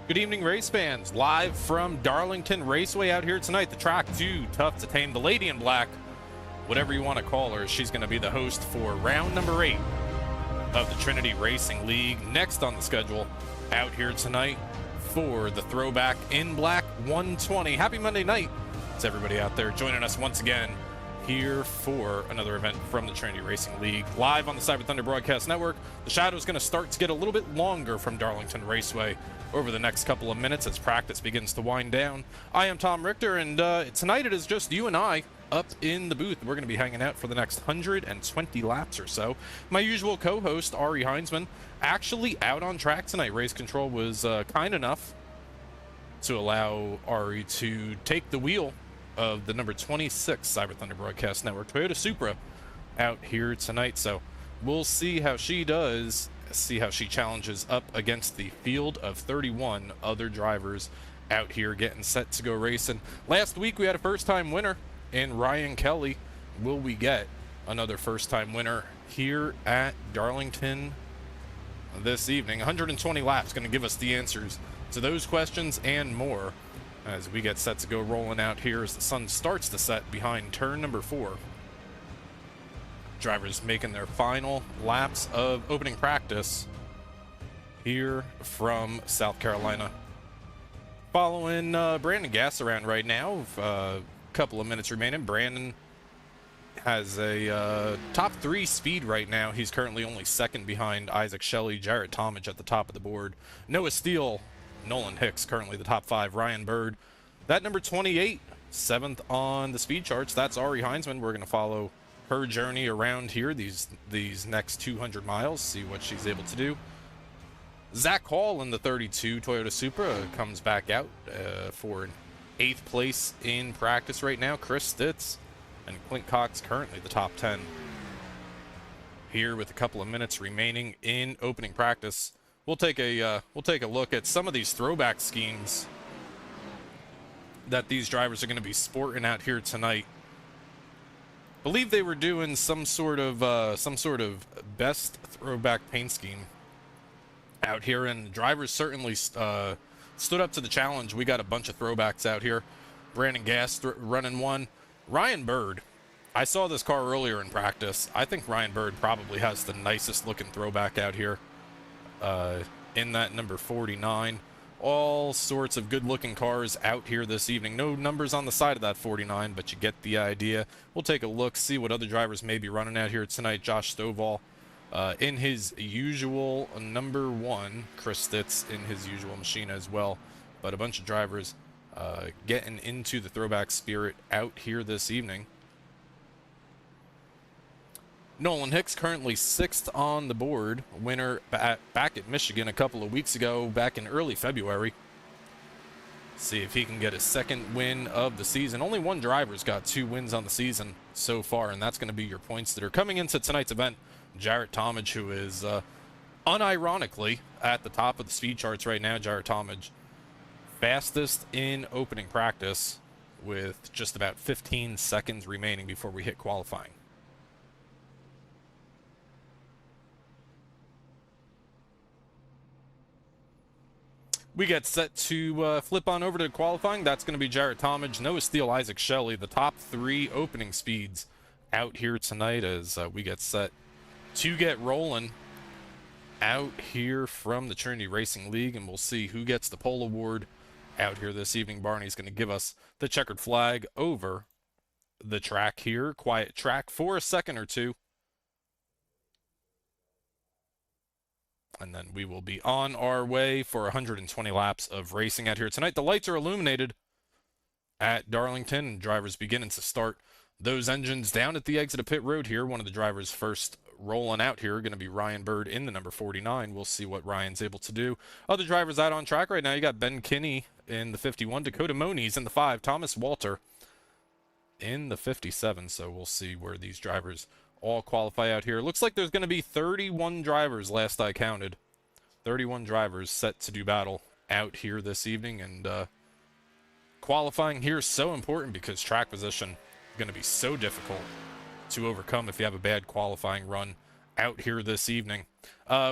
Good evening, race fans. Live from Darlington Raceway out here tonight. The track too tough to tame. The lady in black, whatever you want to call her, she's going to be the host for round number 8 of the Trinity Racing League. Next on the schedule out here tonight for the Throwback in Black 120. Happy Monday night to everybody out there joining us once again here for another event from the Trinity Racing League, live on the Cyber Thunder Broadcast Network. The shadow is going to start to get a little bit longer from Darlington Raceway over the next couple of minutes as practice begins to wind down. I am Tom Richter, and tonight it is just you and I up in the booth. We're going to be hanging out for the next 120 laps or so. My usual co-host, Arie Heinzman, actually out on track tonight. Race Control was kind enough to allow Arie to take the wheel of the number 26 Cyber Thunder Broadcast Network Toyota Supra out here tonight. So we'll see how she does, see how she challenges up against the field of 31 other drivers out here getting set to go racing. Last week we had a first-time winner in Ryan Kelly. Will we get another first-time winner here at Darlington this evening? 120 laps going to give us the answers to those questions and more as we get set to go rolling out here as the sun starts to set behind turn number 4. Drivers making their final laps of opening practice here from South Carolina. Following Brandon Gass around right now, a couple of minutes remaining. Brandon has a top 3 speed right now. He's currently only second behind Isaac Shelley, Jarrett Talmadge at the top of the board. Noah Steele, Nolan Hicks currently the top 5. Ryan Bird, that number 28, 7th on the speed charts. That's Arie Heinzman. We're going to follow her journey around here these next 200 miles, see what she's able to do. Zach Hall in the 32 Toyota Supra comes back out for an 8th place in practice right now. Chris Stitz and Clint Cox currently the top 10 here with a couple of minutes remaining in opening practice. We'll take a look at some of these throwback schemes that these drivers are going to be sporting out here tonight. Believe they were doing some sort of best throwback paint scheme out here, and the drivers certainly stood up to the challenge. We got a bunch of throwbacks out here. Brandon Gass running one. Ryan Bird, I saw this car earlier in practice. I think Ryan Bird probably has the nicest looking throwback out here. In that number 49. All sorts of good-looking cars out here this evening. No numbers on the side of that 49, but you get the idea. We'll take a look, see what other drivers may be running out here tonight. Josh Stovall in his usual number 1. Chris Stitz in his usual machine as well. But a bunch of drivers getting into the throwback spirit out here this evening. Nolan Hicks currently 6th on the back at Michigan a couple of weeks ago, back in early February. See if he can get his 2nd win of the season. Only one driver's got 2 wins on the season so far, and that's going to be your points that are coming into tonight's event. Jarrett Talmadge, who is unironically at the top of the speed charts right now. Jarrett Talmadge, fastest in opening practice with just about 15 seconds remaining before we hit qualifying. We get set to flip on over to qualifying. That's going to be Jarrett Talmadge, Noah Steele, Isaac Shelley, the top 3 opening speeds out here tonight as we get set to get rolling out here from the Trinity Racing League, and we'll see who gets the pole award out here this evening. Barney's going to give us the checkered flag over the track here. Quiet track for a second or two. And then we will be on our way for 120 laps of racing out here tonight. The lights are illuminated at Darlington, and drivers beginning to start those engines down at the exit of pit road here. One of the drivers first rolling out here going to be Ryan Bird in the number 49. We'll see what Ryan's able to do. Other drivers out on track right now, you got Ben Kinney in the 51, Dakota Moniz in the 5, Thomas Walter in the 57. So we'll see where these drivers all qualify out here. Looks like there's going to be 31 drivers, last I counted. 31 drivers set to do battle out here this evening, and qualifying here is so important because track position is going to be so difficult to overcome if you have a bad qualifying run out here this evening.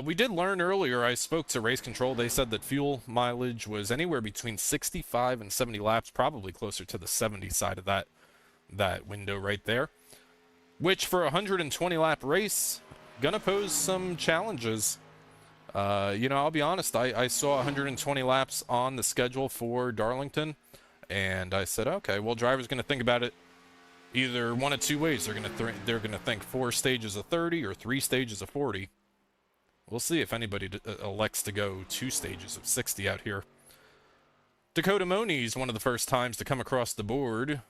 We did learn earlier, I spoke to Race Control, they said that fuel mileage was anywhere between 65 and 70 laps, probably closer to the 70 side of that window right there. Which, for a 120-lap race, gonna pose some challenges. You know, I'll be honest, I saw 120 laps on the schedule for Darlington, and I said, okay, well, drivers gonna think about it either one of two ways. They're gonna think 4 stages of 30 or 3 stages of 40. We'll see if anybody elects to go 2 stages of 60 out here. Dakota Moniz, one of the first times to come across the board,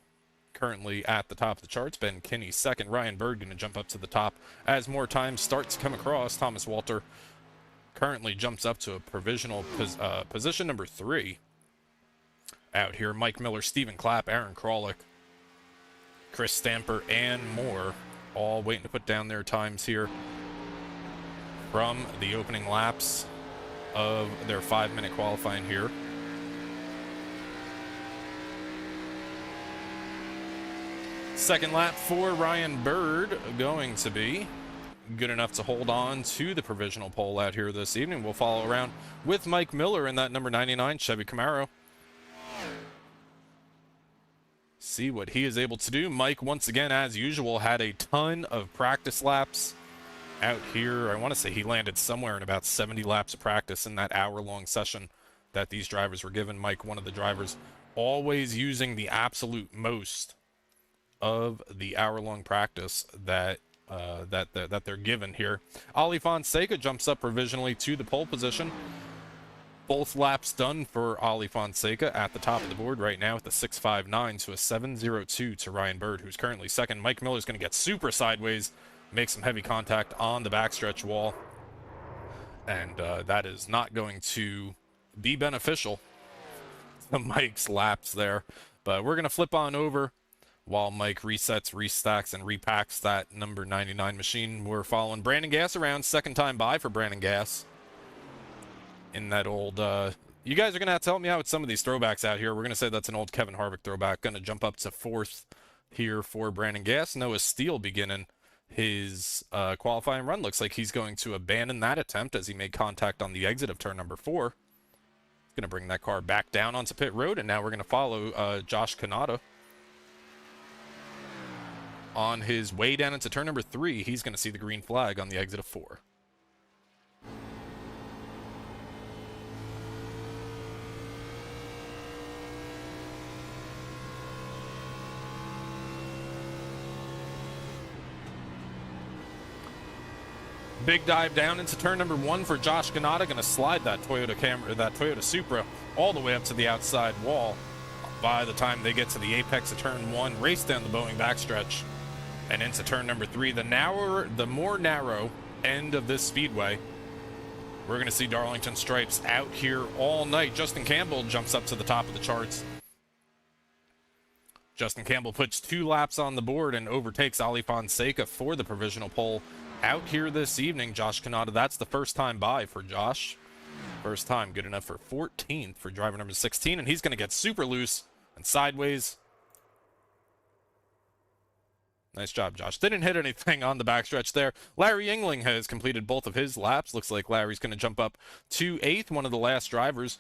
currently at the top of the charts. Ben Kinney second. Ryan Bird going to jump up to the top as more time starts to come across. Thomas Walter currently jumps up to a provisional position number 3 out here. Mike Miller, Stephen Clapp, Aaron Krolick, Chris Stamper, and more, all waiting to put down their times here from the opening laps of their 5-minute qualifying here. Second lap for Ryan Bird going to be good enough to hold on to the provisional pole out here this evening. We'll follow around with Mike Miller in that number 99 Chevy Camaro. See what he is able to do. Mike, once again, as usual, had a ton of practice laps out here. I want to say he landed somewhere in about 70 laps of practice in that hour-long session that these drivers were given. Mike, one of the drivers, always using the absolute most of the hour-long practice that they're given here. Ali Fonseca jumps up provisionally to the pole position. Both laps done for Ali Fonseca at the top of the board right now with a 6.59 to a 7.02 to Ryan Bird, who's currently second. Mike Miller's going to get super sideways, make some heavy contact on the backstretch wall, and that is not going to be beneficial to Mike's laps there. But we're going to flip on over while Mike resets, restacks, and repacks that number 99 machine. We're following Brandon Gass around. Second time by for Brandon Gass in that old... you guys are going to have to help me out with some of these throwbacks out here. We're going to say that's an old Kevin Harvick throwback. Going to jump up to 4th here for Brandon Gass. Noah Steele beginning his qualifying run. Looks like he's going to abandon that attempt as he made contact on the exit of turn number 4. Going to bring that car back down onto pit road, and now we're going to follow Josh Kanata on his way down into turn number 3. He's going to see the green flag on the exit of 4. Big dive down into turn number 1 for Josh Kanata. Going to slide that Toyota Supra all the way up to the outside wall. By the time they get to the apex of turn 1, race down the Boeing backstretch and into turn number 3, the more narrow end of this speedway. We're going to see Darlington stripes out here all night. Justin Campbell jumps up to the top of the charts. Justin Campbell puts 2 laps on the board and overtakes Ali Fonseca for the provisional pole out here this evening. Josh Kanata, that's the first time by for Josh. First time, good enough for 14th for driver number 16, and he's going to get super loose and sideways. Nice job, Josh. Didn't hit anything on the backstretch there. Larry Yingling has completed both of his laps. Looks like Larry's going to jump up to 8th, one of the last drivers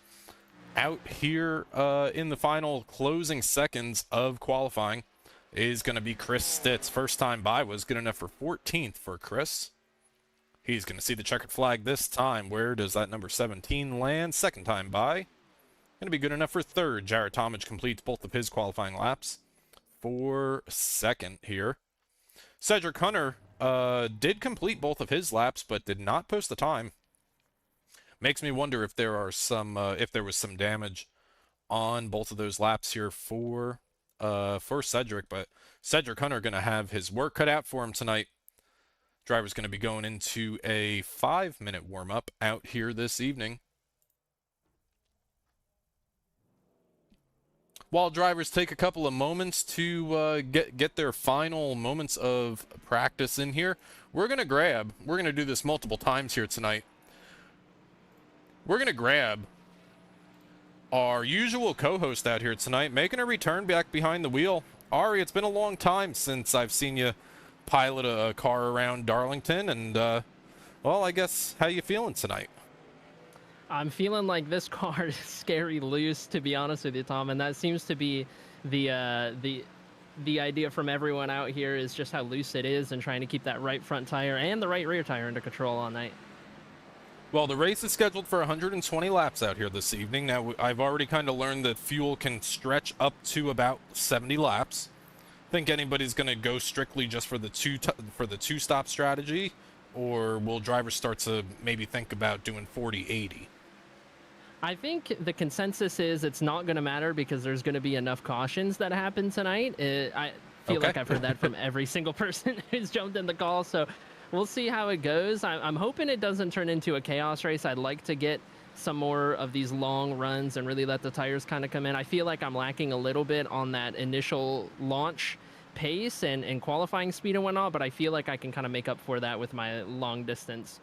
out here in the final closing seconds of qualifying is going to be Chris Stitz. First time by was good enough for 14th for Chris. He's going to see the checkered flag this time. Where does that number 17 land? Second time by. Going to be good enough for 3rd. Jared Tomich completes both of his qualifying laps for 2nd here. Cedric Hunter did complete both of his laps, but did not post the time. Makes me wonder if there are some, if there was some damage on both of those laps here for Cedric. But Cedric Hunter going to have his work cut out for him tonight. Driver's going to be going into a 5-minute warm-up out here this evening. While drivers take a couple of moments to get their final moments of practice in here, we're going to do this multiple times here tonight. We're going to grab our usual co-host out here tonight, making a return back behind the wheel. Arie, it's been a long time since I've seen you pilot a car around Darlington, and Well, I guess, how you feeling tonight? I'm feeling like this car is scary loose, to be honest with you, Tom, and that seems to be the the idea from everyone out here is just how loose it is and trying to keep that right front tire and the right rear tire under control all night. Well, the race is scheduled for 120 laps out here this evening. Now, I've already kind of learned that fuel can stretch up to about 70 laps. Think anybody's going to go strictly just for the two stop strategy, or will drivers start to maybe think about doing 40-80? I think the consensus is it's not going to matter because there's going to be enough cautions that happen tonight. I feel Okay. like I've heard that from every single person who's jumped in the call, so we'll see how it goes. I'm hoping it doesn't turn into a chaos race. I'd like to get some more of these long runs and really let the tires kind of come in. I feel like I'm lacking a little bit on that initial launch pace and qualifying speed and whatnot, but I feel like I can kind of make up for that with my long distance.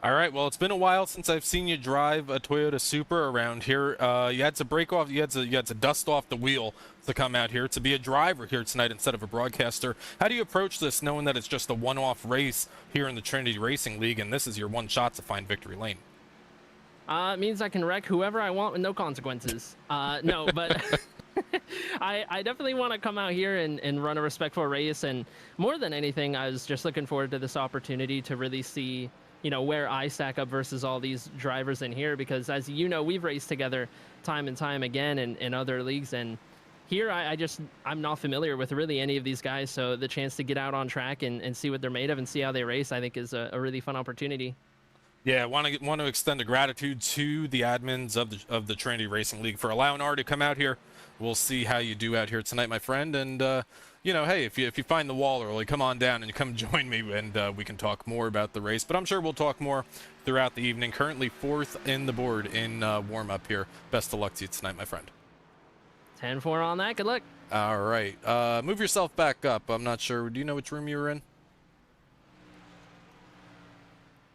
All right, well, it's been a while since I've seen you drive a Toyota Supra around here. You had to break off, you had to dust off the wheel to come out here, to be a driver here tonight instead of a broadcaster. How do you approach this, knowing that it's just a one-off race here in the Trinity Racing League, and this is your one shot to find victory lane? It means I can wreck whoever I want with no consequences. No, but I definitely want to come out here and run a respectful race. And more than anything, I was just looking forward to this opportunity to really see, you know, where I stack up versus all these drivers in here. Because as you know, we've raced together time and time again in other leagues. And here, I'm not familiar with really any of these guys. So the chance to get out on track and see what they're made of and see how they race, I think is a really fun opportunity. Yeah, I want to extend a gratitude to the admins of the Trinity Racing League for allowing Arie to come out here. We'll see how you do out here tonight, my friend. And you know, hey, if you find the wall early, come on down and you come join me, and we can talk more about the race. But I'm sure we'll talk more throughout the evening. Currently 4th in the board in warm up here. Best of luck to you tonight, my friend. 10-4 on that. Good luck. All right, move yourself back up. I'm not sure. Do you know which room you were in?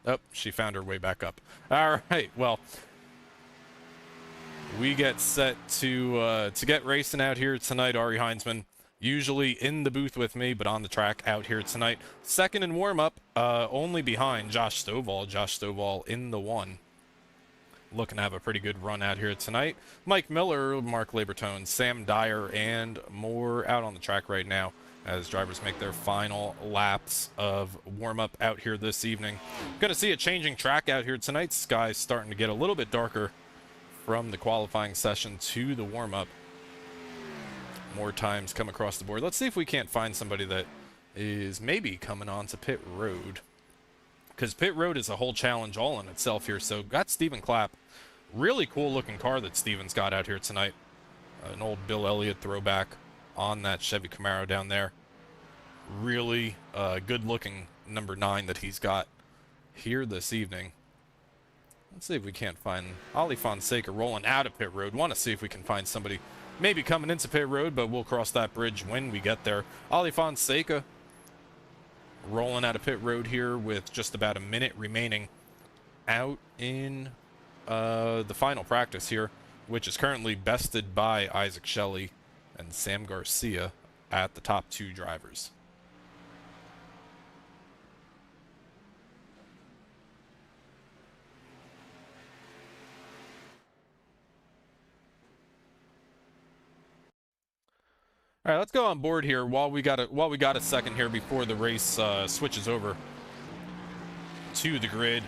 Oh, she found her way back up. All right, well, we get set to get racing out here tonight. Arie Heinzman, usually in the booth with me, but on the track out here tonight. Second in warm-up, only behind Josh Stovall. Josh Stovall in the 1. Looking to have a pretty good run out here tonight. Mike Miller, Mark Labertone, Sam Dyer, and more out on the track right now as drivers make their final laps of warm-up out here this evening. Going to see a changing track out here tonight. Sky's starting to get a little bit darker from the qualifying session to the warm-up. More times come across the board. Let's see if we can't find somebody that is maybe coming on to pit road, because pit road is a whole challenge all in itself here. So got Stephen Clapp. Really cool looking car that Stephen's got out here tonight. An old Bill Elliott throwback on that Chevy Camaro down there. Really good looking number 9 that he's got here this evening. Let's see if we can't find Ali Fonseca rolling out of pit road. Want to see if we can find somebody maybe coming into pit road, but we'll cross that bridge when we get there. Ali Fonseca rolling out of pit road here with just about a minute remaining out in the final practice here, which is currently bested by Isaac Shelley and Sam Garcia at the top 2 drivers. All right, let's go on board here while we got a second here before the race switches over to the grid.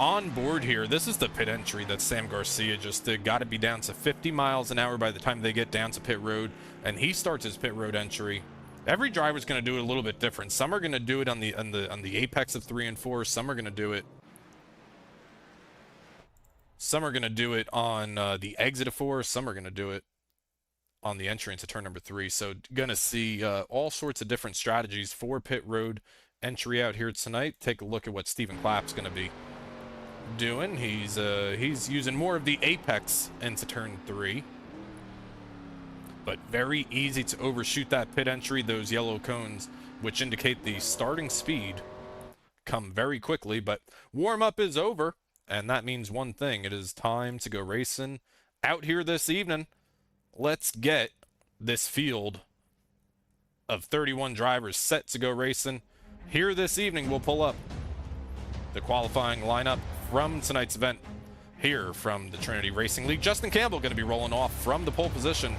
On board here, this is the pit entry that Sam Garcia just did. Got to be down to 50 miles an hour by the time they get down to pit road, and he starts his pit road entry. Every driver's going to do it a little bit different. Some are going to do it on the apex of 3 and 4. Some are going to do it. Some are going to do it on the exit of 4. Some are going to do it on the entry into turn number 3. So gonna see all sorts of different strategies for pit road entry out here tonight. Take a look at what Stephen Clapp's gonna be doing. He's using more of the apex into turn 3, but very easy to overshoot that pit entry. Those yellow cones, which indicate the starting speed, come very quickly. But warm up is over, and that means one thing: it is time to go racing out here this evening. Let's get this field of 31 drivers set to go racing here this evening. We'll pull up. the qualifying lineup from tonight's event here from the Trinity Racing League. Justin Campbell going to be rolling off from the pole position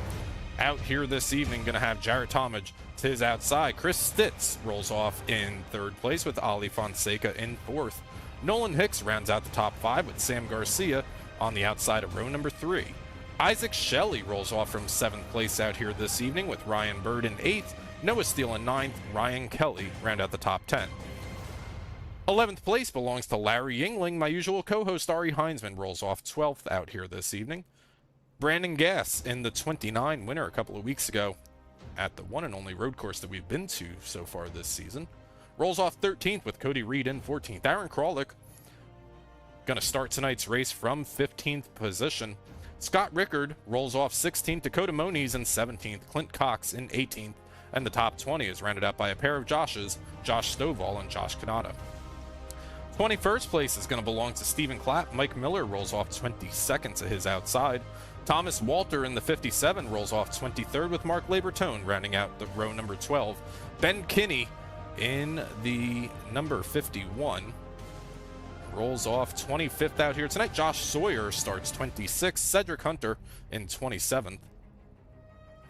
out here this evening. Going to have Jarrett Talmadge to his outside. Chris Stitz rolls off in third place with Arie Fonseca in fourth. Nolan Hicks rounds out the top five with Sam Garcia on the outside of row number 3. Isaac Shelley rolls off from 7th place out here this evening with Ryan Bird in 8th. Noah Steele in 9th. Ryan Kelly round out the top 10. 11th place belongs to Larry Yingling. My usual co-host Arie Heinzman rolls off 12th out here this evening. Brandon Gass in the 29 winner a couple of weeks ago at the one and only road course that we've been to so far this season rolls off 13th with Cody Reed in 14th. Aaron Kralik going to start tonight's race from 15th position. Scott Rickard rolls off 16th. Dakota Moniz in 17th. Clint Cox in 18th. And the top 20 is rounded out by a pair of Joshes, Josh Stovall and Josh Kanata. 21st place is going to belong to Stephen Clapp. Mike Miller rolls off 22nd to his outside. Thomas Walter in the 57 rolls off 23rd with Mark Labertone rounding out the row number 12. Ben Kinney in the number 51 rolls off 25th out here tonight. Josh Sawyer starts 26th. Cedric Hunter in 27th.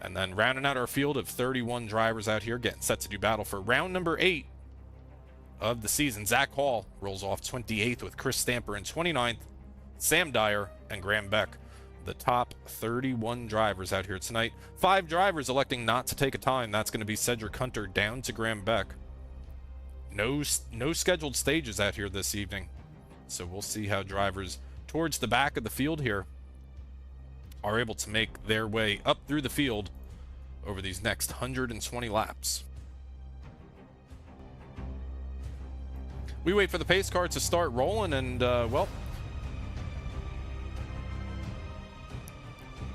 And then rounding out our field of 31 drivers out here, getting set to do battle for round number 8 of the season. Zach Hall rolls off 28th with Chris Stamper in 29th. Sam Dyer and Graham Beck, the top 31 drivers out here tonight. 5 drivers electing not to take a time. That's going to be Cedric Hunter down to Graham Beck. No scheduled stages out here this evening. So we'll see how drivers towards the back of the field here are able to make their way up through the field over these next 120 laps. We wait for the pace car to start rolling, and well,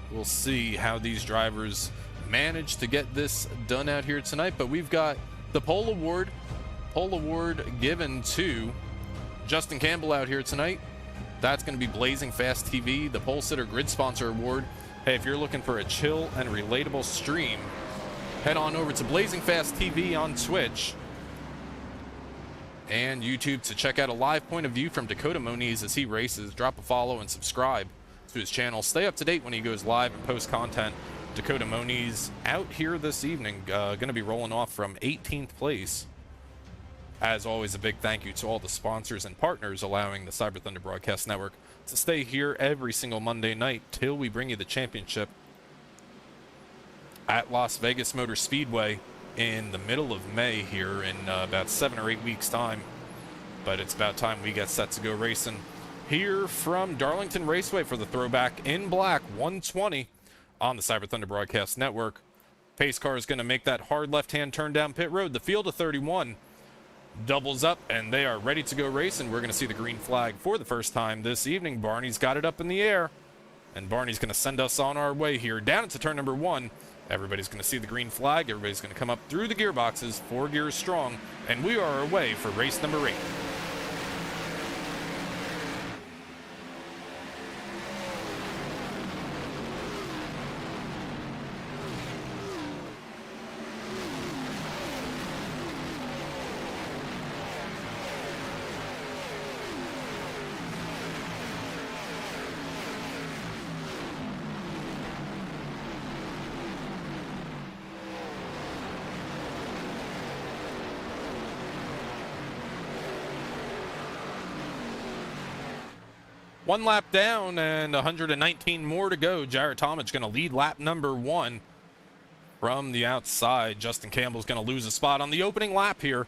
we'll see how these drivers manage to get this done out here tonight. But we've got the pole award given to Justin Campbell out here tonight. That's going to be Blazing Fast TV, the Pole Sitter Grid Sponsor Award. Hey, if you're looking for a chill and relatable stream, head on over to Blazing Fast TV on Twitch and YouTube to check out a live point of view from Dakota Moniz as he races. Drop a follow and subscribe to his channel. Stay up to date when he goes live and posts content. Dakota Moniz out here this evening, going to be rolling off from 18th place. As always, a big thank you to all the sponsors and partners allowing the Cyber Thunder Broadcast Network to stay here every single Monday night till we bring you the championship at Las Vegas Motor Speedway in the middle of May here in about 7 or 8 weeks' time. But it's about time we get set to go racing here from Darlington Raceway for the throwback in black 120 on the Cyber Thunder Broadcast Network. Pace car is going to make that hard left-hand turn down pit road. The field of 31 doubles up, and they are ready to go racing. We're going to see the green flag for the first time this evening. Barney's got it up in the air, and Barney's going to send us on our way here down into turn number 1. Everybody's going to see the green flag. Everybody's going to come up through the gearboxes, 4 gears strong, and we are away for race number 8. One lap down and 119 more to go. Jarrett Talmadge going to lead lap number 1 from the outside. Justin Campbell's going to lose a spot on the opening lap here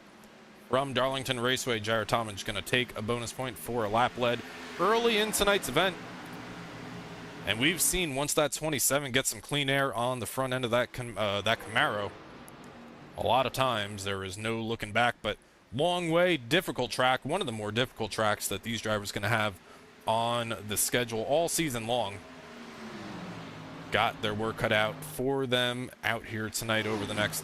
from Darlington Raceway. Jarrett Talmadge going to take a bonus point for a lap lead early in tonight's event. And we've seen once that 27 gets some clean air on the front end of that Camaro, a lot of times there is no looking back. But long way, difficult track, one of the more difficult tracks that these drivers are going to have on the schedule all season long. Got their work cut out for them out here tonight over the next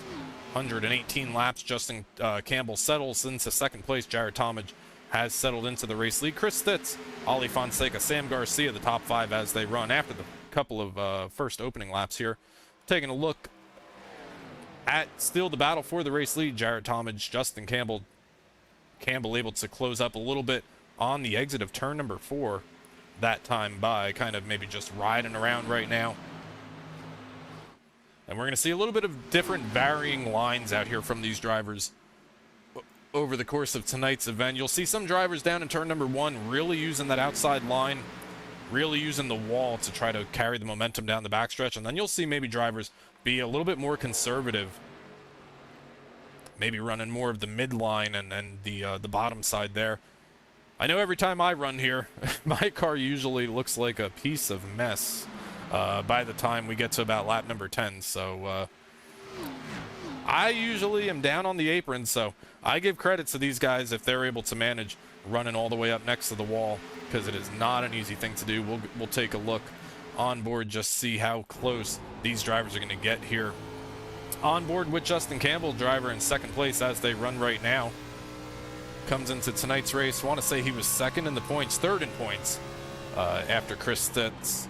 118 laps. Justin Campbell settles into second place. Jarrett Talmadge has settled into the race lead. Chris Stitz, Arie Fonseca, Sam Garcia, the top 5 as they run after the couple of first opening laps here. Taking a look at still the battle for the race lead. Jarrett Talmadge, Justin Campbell Campbell able to close up a little bit on the exit of turn number 4 that time by, kind of maybe just riding around right now. And we're going to see a little bit of different varying lines out here from these drivers over the course of tonight's event. You'll see some drivers down in turn number 1 really using that outside line, really using the wall to try to carry the momentum down the backstretch. And then you'll see maybe drivers be a little bit more conservative, maybe running more of the midline and the bottom side there. I know every time I run here, my car usually looks like a piece of mess by the time we get to about lap number 10. So I usually am down on the apron, so I give credit to these guys if they're able to manage running all the way up next to the wall, because it is not an easy thing to do. We'll take a look on board, just see how close these drivers are going to get here. On board with Justin Campbell, driver in second place as they run right now. Comes into tonight's race. I want to say he was second in the points, third in points, after Chris Stitz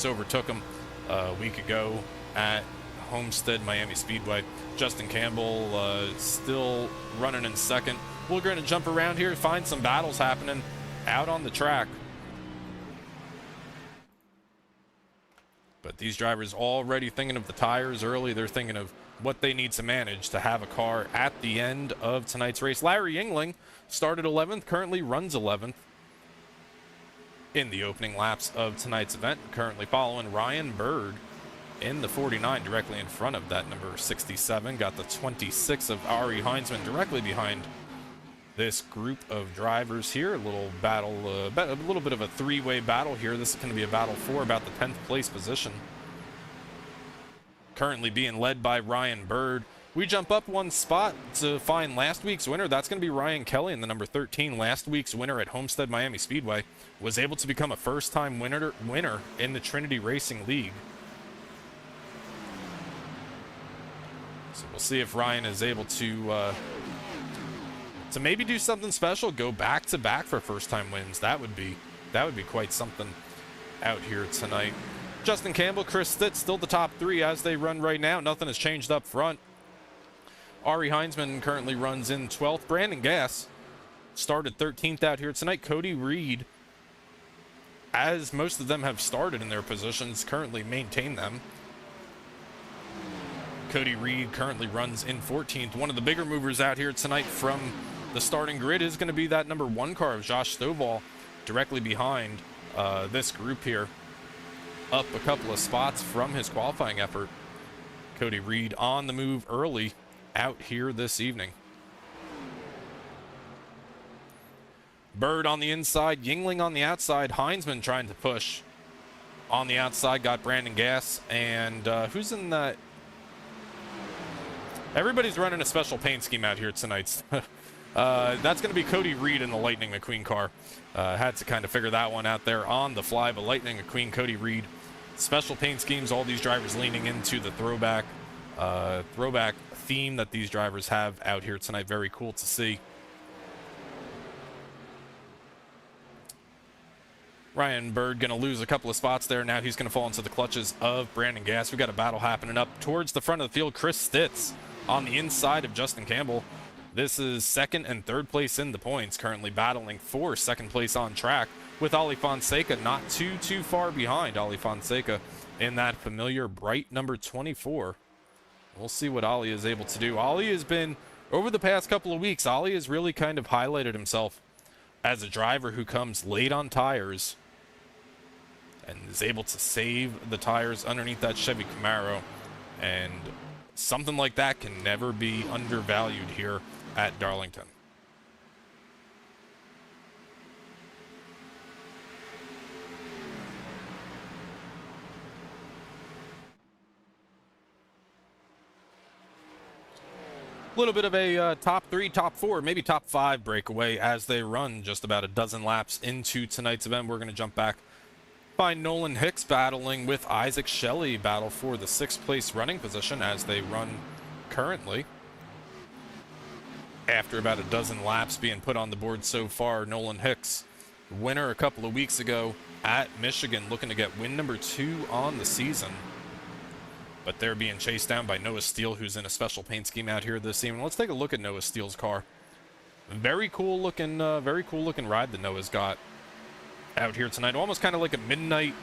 overtook him a week ago at Homestead Miami Speedway. Justin Campbell still running in second. We're going to jump around here, find some battles happening out on the track. But these drivers already thinking of the tires early. They're thinking of what they need to manage to have a car at the end of tonight's race. Larry Yingling started 11th, currently runs 11th in the opening laps of tonight's event. Currently following Ryan Bird in the 49, directly in front of that number 67. Got the 26 of Arie Heinzman directly behind this group of drivers here. A little battle, a little bit of a three-way battle here. This is going to be a battle for about the 10th place position. Currently being led by Ryan Bird. We jump up one spot to find last week's winner. That's going to be Ryan Kelly in the number 13. Last week's winner at Homestead Miami Speedway was able to become a first-time winner in the Trinity Racing League. So we'll see if Ryan is able to maybe do something special, go back-to-back for first-time wins. That would be quite something out here tonight. Justin Campbell, Chris Stitz, still the top three as they run right now. Nothing has changed up front. Arie Heinzman currently runs in 12th. Brandon Gass started 13th out here tonight. Cody Reed, as most of them have started in their positions, currently maintain them. Cody Reed currently runs in 14th. One of the bigger movers out here tonight from the starting grid is going to be that number 1 car of Josh Stovall, directly behind this group here, up a couple of spots from his qualifying effort. Cody Reed on the move early out here this evening. Bird on the inside, Yingling on the outside, Heinzman trying to push on the outside, got Brandon Gass, and who's in that? Everybody's running a special paint scheme out here tonight. That's going to be Cody Reed in the Lightning McQueen car. Had to kind of figure that one out there on the fly, but Lightning McQueen, Cody Reed, special paint schemes, all these drivers leaning into the throwback theme that these drivers have out here tonight. Very cool to see. Ryan Bird going to lose a couple of spots there. Now he's going to fall into the clutches of Brandon Gass. We got a battle happening up towards the front of the field. Chris Stitz on the inside of Justin Campbell. This is second and third place in the points, currently battling for second place on track, with Arie Fonseca not too far behind. Arie Fonseca in that familiar bright number 24. We'll see what Arie is able to do. Arie has been, over the past couple of weeks, Arie has really kind of highlighted himself as a driver who comes late on tires and is able to save the tires underneath that Chevy Camaro. And something like that can never be undervalued here at Darlington. A little bit of a top 3, top 4, maybe top 5 breakaway as they run just about a dozen laps into tonight's event. We're going to jump back, find Nolan Hicks battling with Isaac Shelley, battle for the 6th place running position as they run currently. After about a dozen laps being put on the board so far, Nolan Hicks, winner a couple of weeks ago at Michigan, looking to get win number 2 on the season. but they're being chased down by Noah Steele, who's in a special paint scheme out here this evening. Let's take a look at Noah Steele's car. Very cool looking ride that Noah's got out here tonight. Almost kind of like a midnight,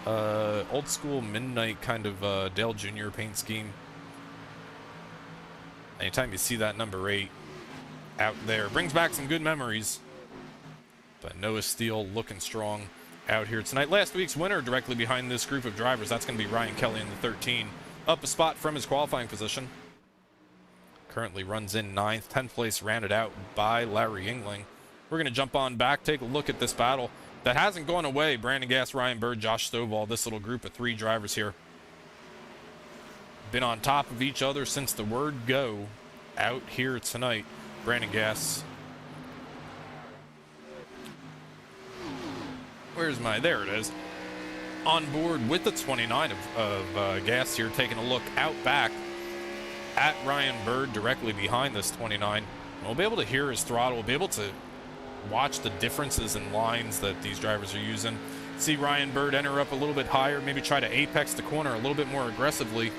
old school midnight kind of Dale Jr. paint scheme. Anytime you see that number 8 out there, brings back some good memories. But Noah Steele looking strong out here tonight. Last week's winner directly behind this group of drivers, that's going to be Ryan Kelly in the 13. Up a spot from his qualifying position. Currently runs in 9th. 10th place rounded out by Larry Yingling. We're going to jump on back, take a look at this battle that hasn't gone away. Brandon Gass, Ryan Bird, Josh Stovall, this little group of 3 drivers here. Been on top of each other since the word go out here tonight. Brandon Gass. Where's my, there it is. On board with the 29 of Gass here, taking a look out back at Ryan Bird directly behind this 29. And we'll be able to hear his throttle. We'll be able to watch the differences in lines that these drivers are using. See Ryan Bird enter up a little bit higher, maybe try to apex the corner a little bit more aggressively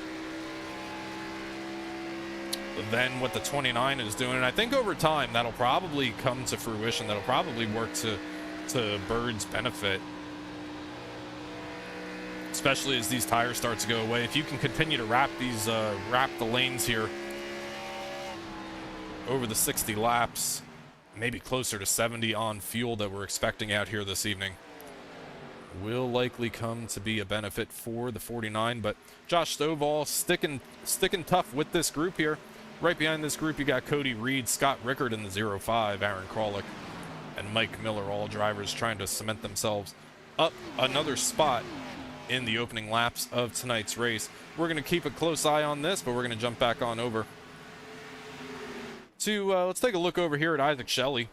than what the 29 is doing. And I think over time that'll probably come to fruition. That'll probably work to Bird's benefit, especially as these tires start to go away. If you can continue to wrap the lanes here over the 60 laps, maybe closer to 70 on fuel that we're expecting out here this evening, will likely come to be a benefit for the 49. But Josh Stovall sticking tough with this group here. Right behind this group, you got Cody Reed, Scott Rickard in the 05, Aaron Krolick, and Mike Miller, all drivers trying to cement themselves up another spot in the opening laps of tonight's race. We're going to keep a close eye on this, but we're going to jump back on over to, let's take a look over here at Isaac Shelley.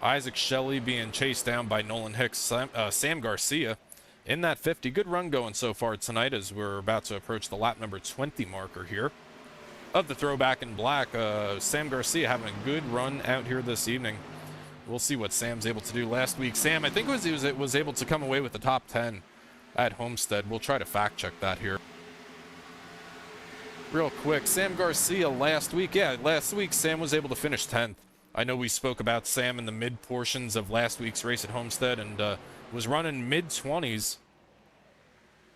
Isaac Shelley being chased down by Nolan Hicks, Sam Garcia in that 50. Good run going so far tonight as we're about to approach the lap number 20 marker here of the throwback in black. Sam Garcia having a good run out here this evening. We'll see what Sam's able to do. Last week, Sam, I think was able to come away with the top 10 at Homestead. We'll try to fact check that here real quick. Sam Garcia last week, Sam was able to finish 10th. I know we spoke about Sam in the mid portions of last week's race at Homestead, and was running mid-20s.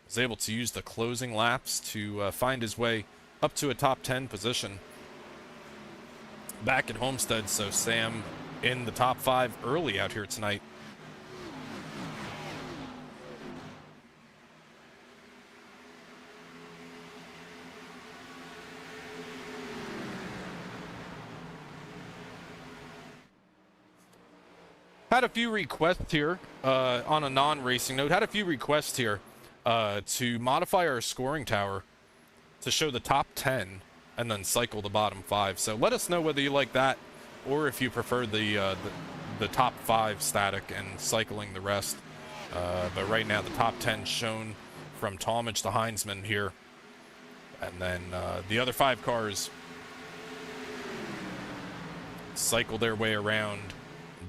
Was able to use the closing laps to find his way up to a top 10 position back at Homestead. So Sam in the top 5 early out here tonight. Had a few requests here on a non-racing note. Had a few requests here to modify our scoring tower to show the top 10 and then cycle the bottom 5. So let us know whether you like that, or if you prefer the top 5 static and cycling the rest. But right now the top 10 shown from Talmadge to Heinzman here, and then the other 5 cars cycle their way around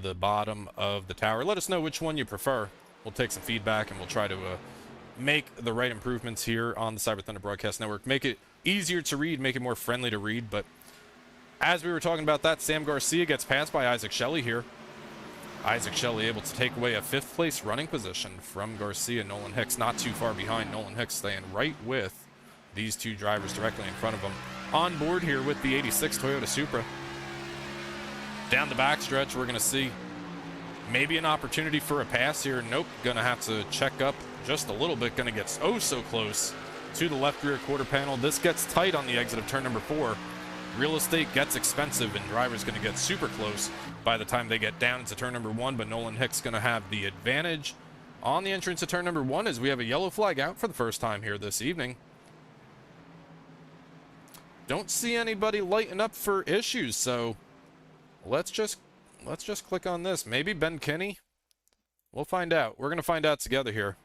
the bottom of the tower. Let us know which one you prefer. We'll take some feedback and we'll try to make the right improvements here on the Cyber Thunder Broadcast Network. Make it easier to read, make it more friendly to read. But as we were talking about that, Sam Garcia gets passed by Isaac Shelley here. Isaac Shelley able to take away a 5th place running position from Garcia. Nolan Hicks not too far behind. Nolan Hicks staying right with these 2 drivers directly in front of him. On board here with the 86 Toyota Supra. Down the backstretch, we're going to see maybe an opportunity for a pass here. Nope, going to have to check up just a little bit. Going to get oh so close to the left rear quarter panel. This gets tight on the exit of turn number 4. Real estate gets expensive, and drivers going to get super close by the time they get down into turn number 1. But Nolan Hicks going to have the advantage on the entrance to turn number 1 as we have a yellow flag out for the first time here this evening. Don't see anybody lighting up for issues, so let's just click on this. Maybe Ben Kinney? We'll find out. We're going to find out together here.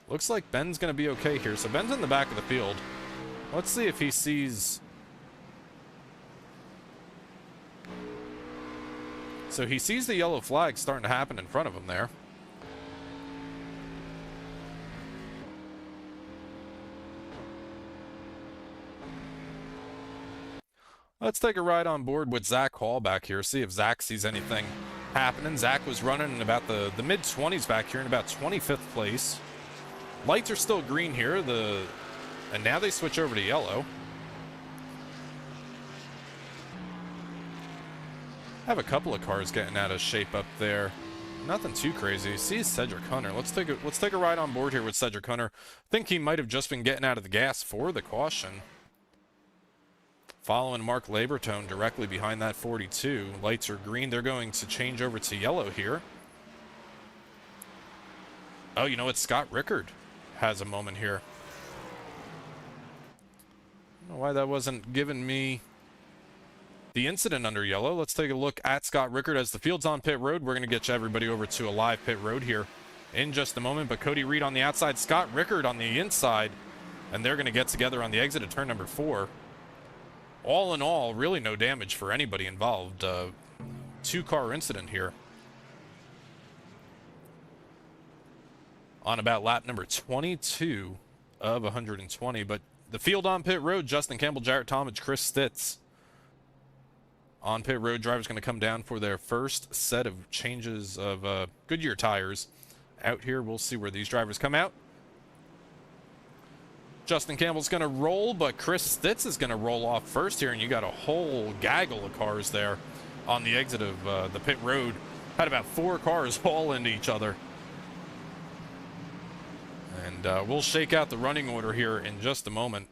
Looks like Ben's going to be okay here. So Ben's in the back of the field. Let's see if he sees So he sees the yellow flag starting to happen in front of him there. Let's take a ride on board with Zach Hall back here, see if Zach sees anything happening. Zach was running in about the mid-20s back here in about 25th place. Lights are still green here, and now they switch over to yellow. Have a couple of cars getting out of shape up there. Nothing too crazy. See Cedric Hunter. Let's take a ride on board here with Cedric Hunter. I think he might have just been getting out of the gas for the caution. Following Mark Labertone directly behind that 42. Lights are green. They're going to change over to yellow here. Oh, you know what? Scott Rickard has a moment here. I don't know why that wasn't giving me the incident under yellow. Let's take a look at Scott Rickard as the field's on pit road. We're going to get everybody over to a live pit road here in just a moment. But Cody Reed on the outside, Scott Rickard on the inside, and they're going to get together on the exit of turn number 4. All in all, really no damage for anybody involved. Two-car incident here. On about lap number 22 of 120. But the field on pit road, Justin Campbell, Jarrett Talmadge, Chris Stitz. On pit road, drivers going to come down for their first set of changes of Goodyear tires. Out here, we'll see where these drivers come out. Justin Campbell's going to roll, but Chris Stitz is going to roll off first here, and you got a whole gaggle of cars there on the exit of the pit road. Had about 4 cars all into each other. And we'll shake out the running order here in just a moment.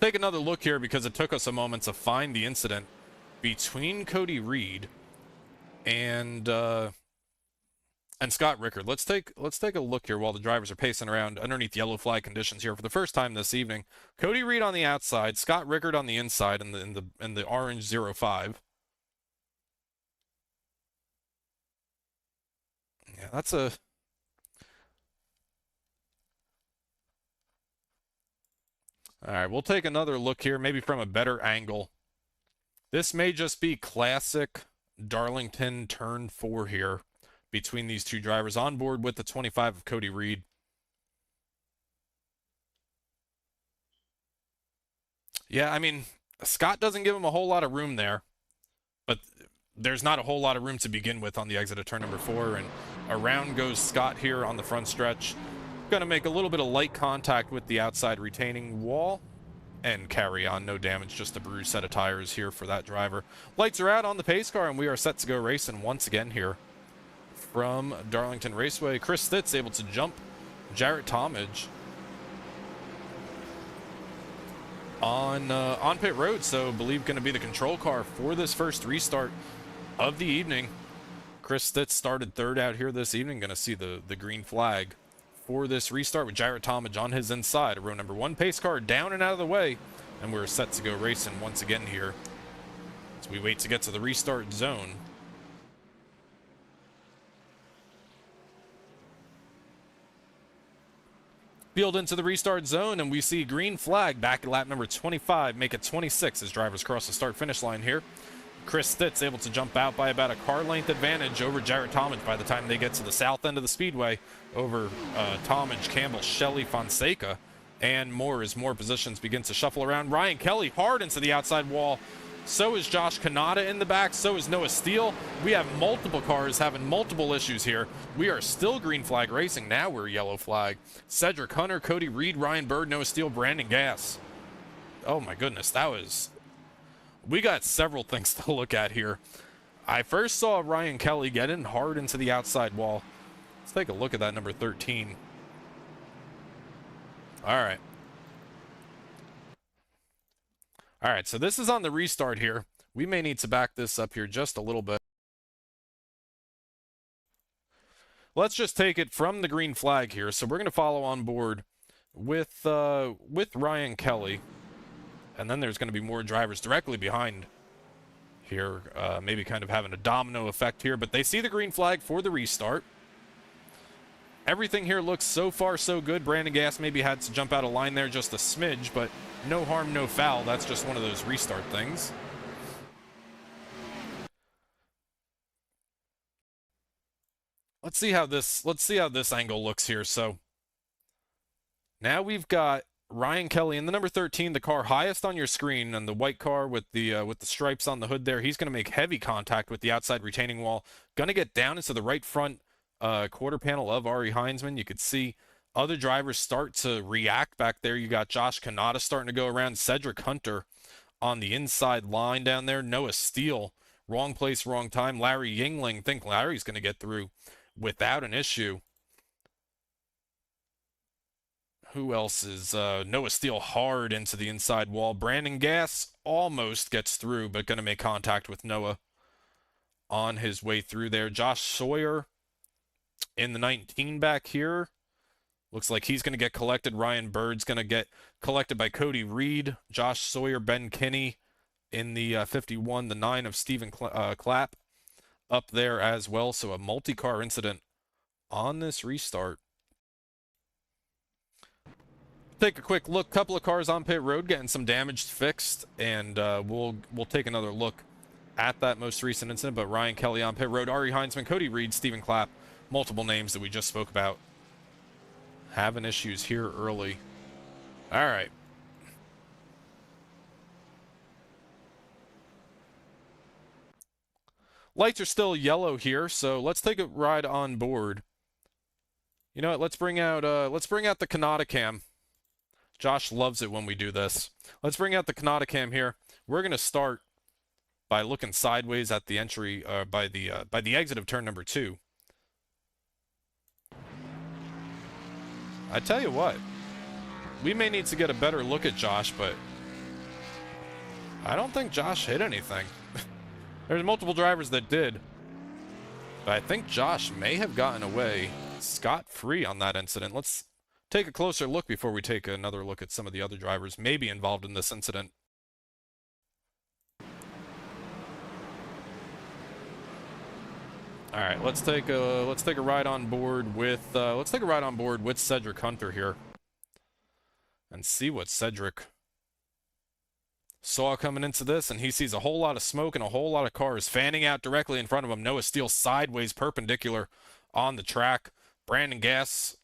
Take another look here because it took us a moment to find the incident between Cody Reed and Scott Rickard. Let's take a look here while the drivers are pacing around underneath yellow flag conditions here for the first time this evening. Cody Reed on the outside, Scott Rickard on the inside in the orange 05. Yeah, that's a all right, we'll take another look here, maybe from a better angle. This may just be classic Darlington turn 4 here between these two drivers on board with the 25 of Cody Reed. Yeah, I mean, Scott doesn't give him a whole lot of room there, but there's not a whole lot of room to begin with on the exit of turn number 4, and around goes Scott here on the front stretch. Going to make a little bit of light contact with the outside retaining wall and carry on. No damage, just a bruised set of tires here for that driver. Lights are out on the pace car, and we are set to go racing once again here from Darlington Raceway. Chris Stitz able to jump Jarrett Talmadge on pit road, so believe going to be the control car for this first restart of the evening. Chris Stitz started 3rd out here this evening. Going to see the green flag for this restart with Jarrett Talmadge on his inside. Row number 1 pace car down and out of the way, and we're set to go racing once again here as we wait to get to the restart zone. Field into the restart zone, and we see green flag back at lap number 25, make it 26 as drivers cross the start-finish line here. Chris Stitz able to jump out by about a car length advantage over Jarrett Talmadge by the time they get to the south end of the speedway over Talmadge, Campbell, Shelley, Fonseca, and more as more positions begin to shuffle around. Ryan Kelly hard into the outside wall. So is Josh Kanata in the back. So is Noah Steele. We have multiple cars having multiple issues here. We are still green flag racing. Now we're yellow flag. Cedric Hunter, Cody Reed, Ryan Bird, Noah Steele, Brandon Gass. Oh my goodness, that was... We got several things to look at here. I first saw Ryan Kelly get in hard into the outside wall. Let's take a look at that number 13. All right. All right, so this is on the restart here. We may need to back this up here just a little bit. Let's just take it from the green flag here. So we're going to follow on board with Ryan Kelly. And then there's going to be more drivers directly behind here, maybe kind of having a domino effect here. But they see the green flag for the restart. Everything here looks so far so good. Brandon Gass maybe had to jump out of line there just a smidge, but no harm, no foul. That's just one of those restart things. let's see how this angle looks here. So now we've got Ryan Kelly in the number 13, the car highest on your screen, and the white car with the stripes on the hood there. He's going to make heavy contact with the outside retaining wall. Going to get down into the right front quarter panel of Arie Heinzman. You could see other drivers start to react back there. You got Josh Kanata starting to go around, Cedric Hunter on the inside line down there, Noah Steele, wrong place, wrong time. Larry Yingling, think Larry's going to get through without an issue. Who else is Noah Steele hard into the inside wall. Brandon Gass almost gets through, but going to make contact with Noah on his way through there. Josh Sawyer in the 19 back here. Looks like he's going to get collected. Ryan Bird's going to get collected by Cody Reed. Josh Sawyer, Ben Kinney in the 51, the 9 of Stephen Clapp up there as well. So a multi-car incident on this restart. Take a quick look. Couple of cars on pit road getting some damage fixed, and we'll take another look at that most recent incident. But Ryan Kelly on pit road, Arie Heinzman, Cody Reed, Stephen Clapp, multiple names that we just spoke about having issues here early. All right. Lights are still yellow here, so let's take a ride on board. You know what? Let's bring out the Kanata cam. Josh loves it when we do this. Let's bring out the Kanata cam here. We're going to start by looking sideways at the entry by the exit of turn number 2. I tell you what, we may need to get a better look at Josh, but I don't think Josh hit anything. There's multiple drivers that did, but I think Josh may have gotten away scot-free on that incident. Let's take a closer look before we take another look at some of the other drivers maybe involved in this incident. All right, let's take a ride on board with Cedric Hunter here, and see what Cedric saw coming into this. And he sees a whole lot of smoke and a whole lot of cars fanning out directly in front of him. Noah Steele sideways, perpendicular on the track. Brandon Gass,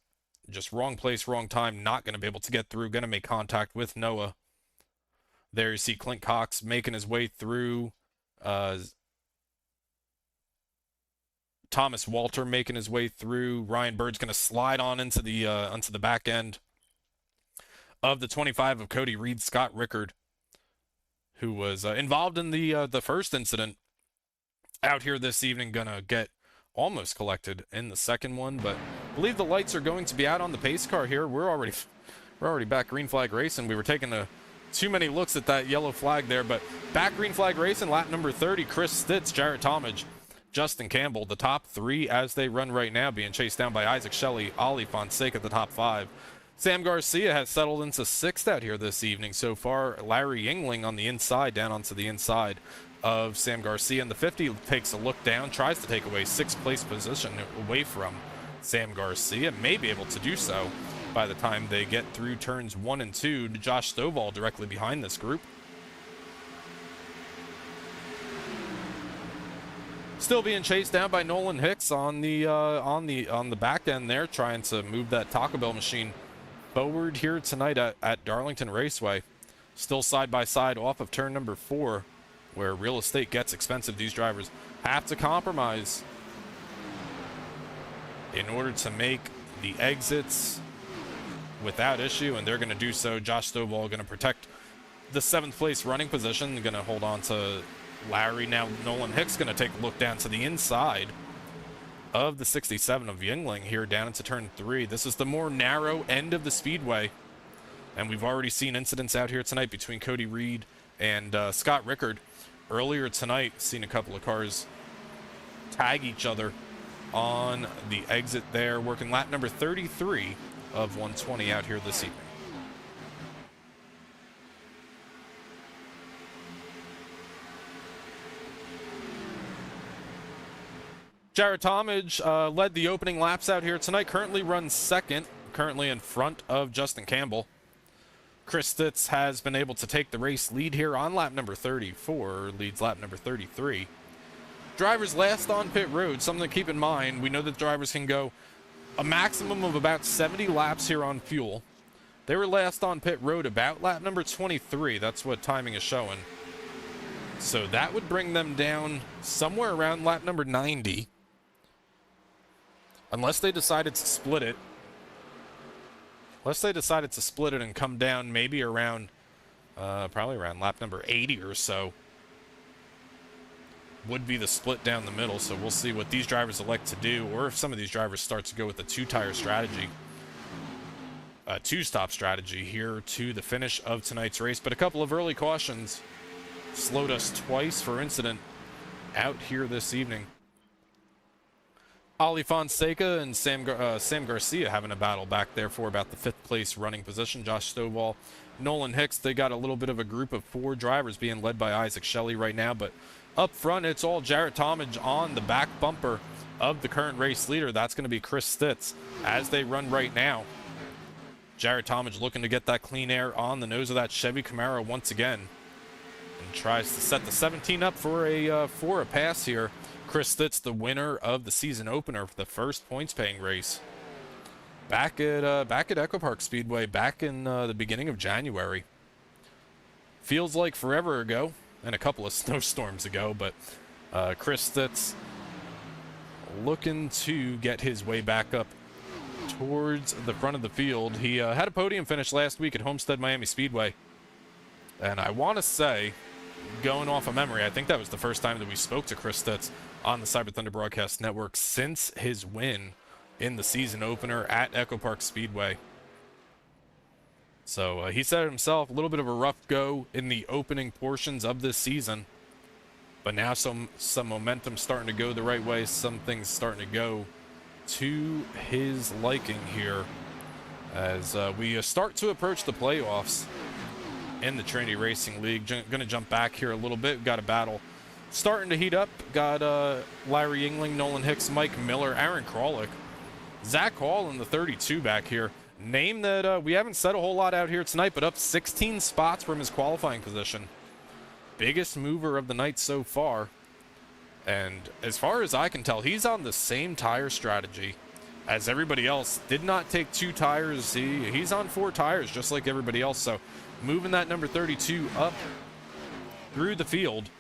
just wrong place, wrong time, not going to be able to get through. Going to make contact with Noah. There you see Clint Cox making his way through. Thomas Walter making his way through. Ryan Bird's going to slide on into the back end of the 25 of Cody Reed. Scott Rickard, who was involved in the first incident out here this evening, going to get almost collected in the second one. But I believe the lights are going to be out on the pace car here. We're already back green flag racing. We were taking too many looks at that yellow flag there, but back green flag racing. Lap number 30, Chris Stitz, Jarrett Talmadge, Justin Campbell, the top 3 as they run right now, being chased down by Isaac Shelley, Ali Fonseca, the top 5. Sam Garcia has settled into 6th out here this evening so far. Larry Yingling on the inside, down onto the inside of Sam Garcia. And the 50 takes a look down, tries to take away 6th place position away from Sam Garcia. May be able to do so by the time they get through turns 1 and 2 to Josh Stovall directly behind this group. Still being chased down by Nolan Hicks on the back end there, trying to move that Taco Bell machine forward here tonight at Darlington Raceway. Still side by side off of turn number 4, where real estate gets expensive. These drivers have to compromise in order to make the exits without issue, and they're going to do so. Josh Stovall going to protect the 7th place running position, going to hold on to Larry. Now Nolan Hicks going to take a look down to the inside of the 67 of Yingling here down into turn 3. This is the more narrow end of the speedway, and we've already seen incidents out here tonight between Cody Reed and Scott Rickard. Earlier tonight, seen a couple of cars tag each other on the exit there, working lap number 33 of 120 out here this evening. Jarrett Talmadge led the opening laps out here tonight, currently runs 2nd, currently in front of Justin Campbell. Chris Stitz has been able to take the race lead here on lap number 34, leads lap number 33. drivers last on pit road, something to keep in mind. We know that drivers can go a maximum of about 70 laps here on fuel. They were last on pit road about lap number 23. That's what timing is showing. So that would bring them down somewhere around lap number 90. Unless they decided to split it. Unless they decided to split it and come down maybe around, probably around lap number 80 or so. Would be the split down the middle. So we'll see what these drivers elect to do, or if some of these drivers start to go with the two-tire strategy. Two-stop strategy here to the finish of tonight's race. But a couple of early cautions slowed us twice for incident out here this evening. Arie Fonseca and Sam Garcia having a battle back there for about the 5th place running position. Josh Stovall, Nolan Hicks, they got a little bit of a group of 4 drivers being led by Isaac Shelley right now. But up front, it's all Jarrett Talmadge on the back bumper of the current race leader. That's going to be Chris Stitz as they run right now. Jarrett Talmadge looking to get that clean air on the nose of that Chevy Camaro once again. And tries to set the 17 up for a pass here. Chris Stitz, the winner of the season opener for the first points-paying race. Back at Echo Park Speedway, back in the beginning of January. Feels like forever ago, and a couple of snowstorms ago, but Chris Stitz looking to get his way back up towards the front of the field. He had a podium finish last week at Homestead Miami Speedway. And I want to say, going off of memory, I think that was the first time that we spoke to Chris Stitz on the Cyber Thunder Broadcast Network since his win in the season opener at Echo Park Speedway. So he said it himself, a little bit of a rough go in the opening portions of this season. But now some momentum starting to go the right way, some things starting to go to his liking here as we start to approach the playoffs in the Trinity Racing League. Going to jump back here a little bit. We've got a battle starting to heat up. Got Larry Yingling, Nolan Hicks, Mike Miller, Aaron Kralik, Zach Hall in the 32 back here. Name that we haven't said a whole lot out here tonight, but up 16 spots from his qualifying position. Biggest mover of the night so far. And as far as I can tell, he's on the same tire strategy as everybody else. Did not take 2 tires. He's on 4 tires just like everybody else. So moving that number 32 up through the field.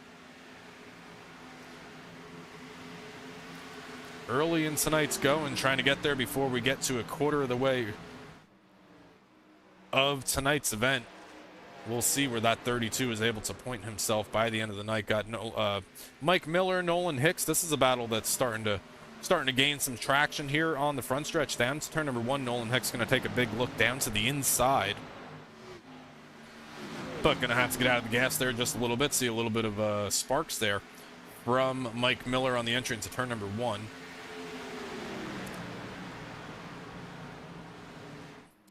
Early in tonight's go and trying to get there before we get to a quarter of the way of tonight's event. We'll see where that 32 is able to point himself by the end of the night. Got Mike Miller, Nolan Hicks. This is a battle that's starting to gain some traction here on the front stretch down to turn number 1. Nolan Hicks going to take a big look down to the inside, but going to have to get out of the gas there just a little bit. See a little bit of sparks there from Mike Miller on the entry into turn number 1.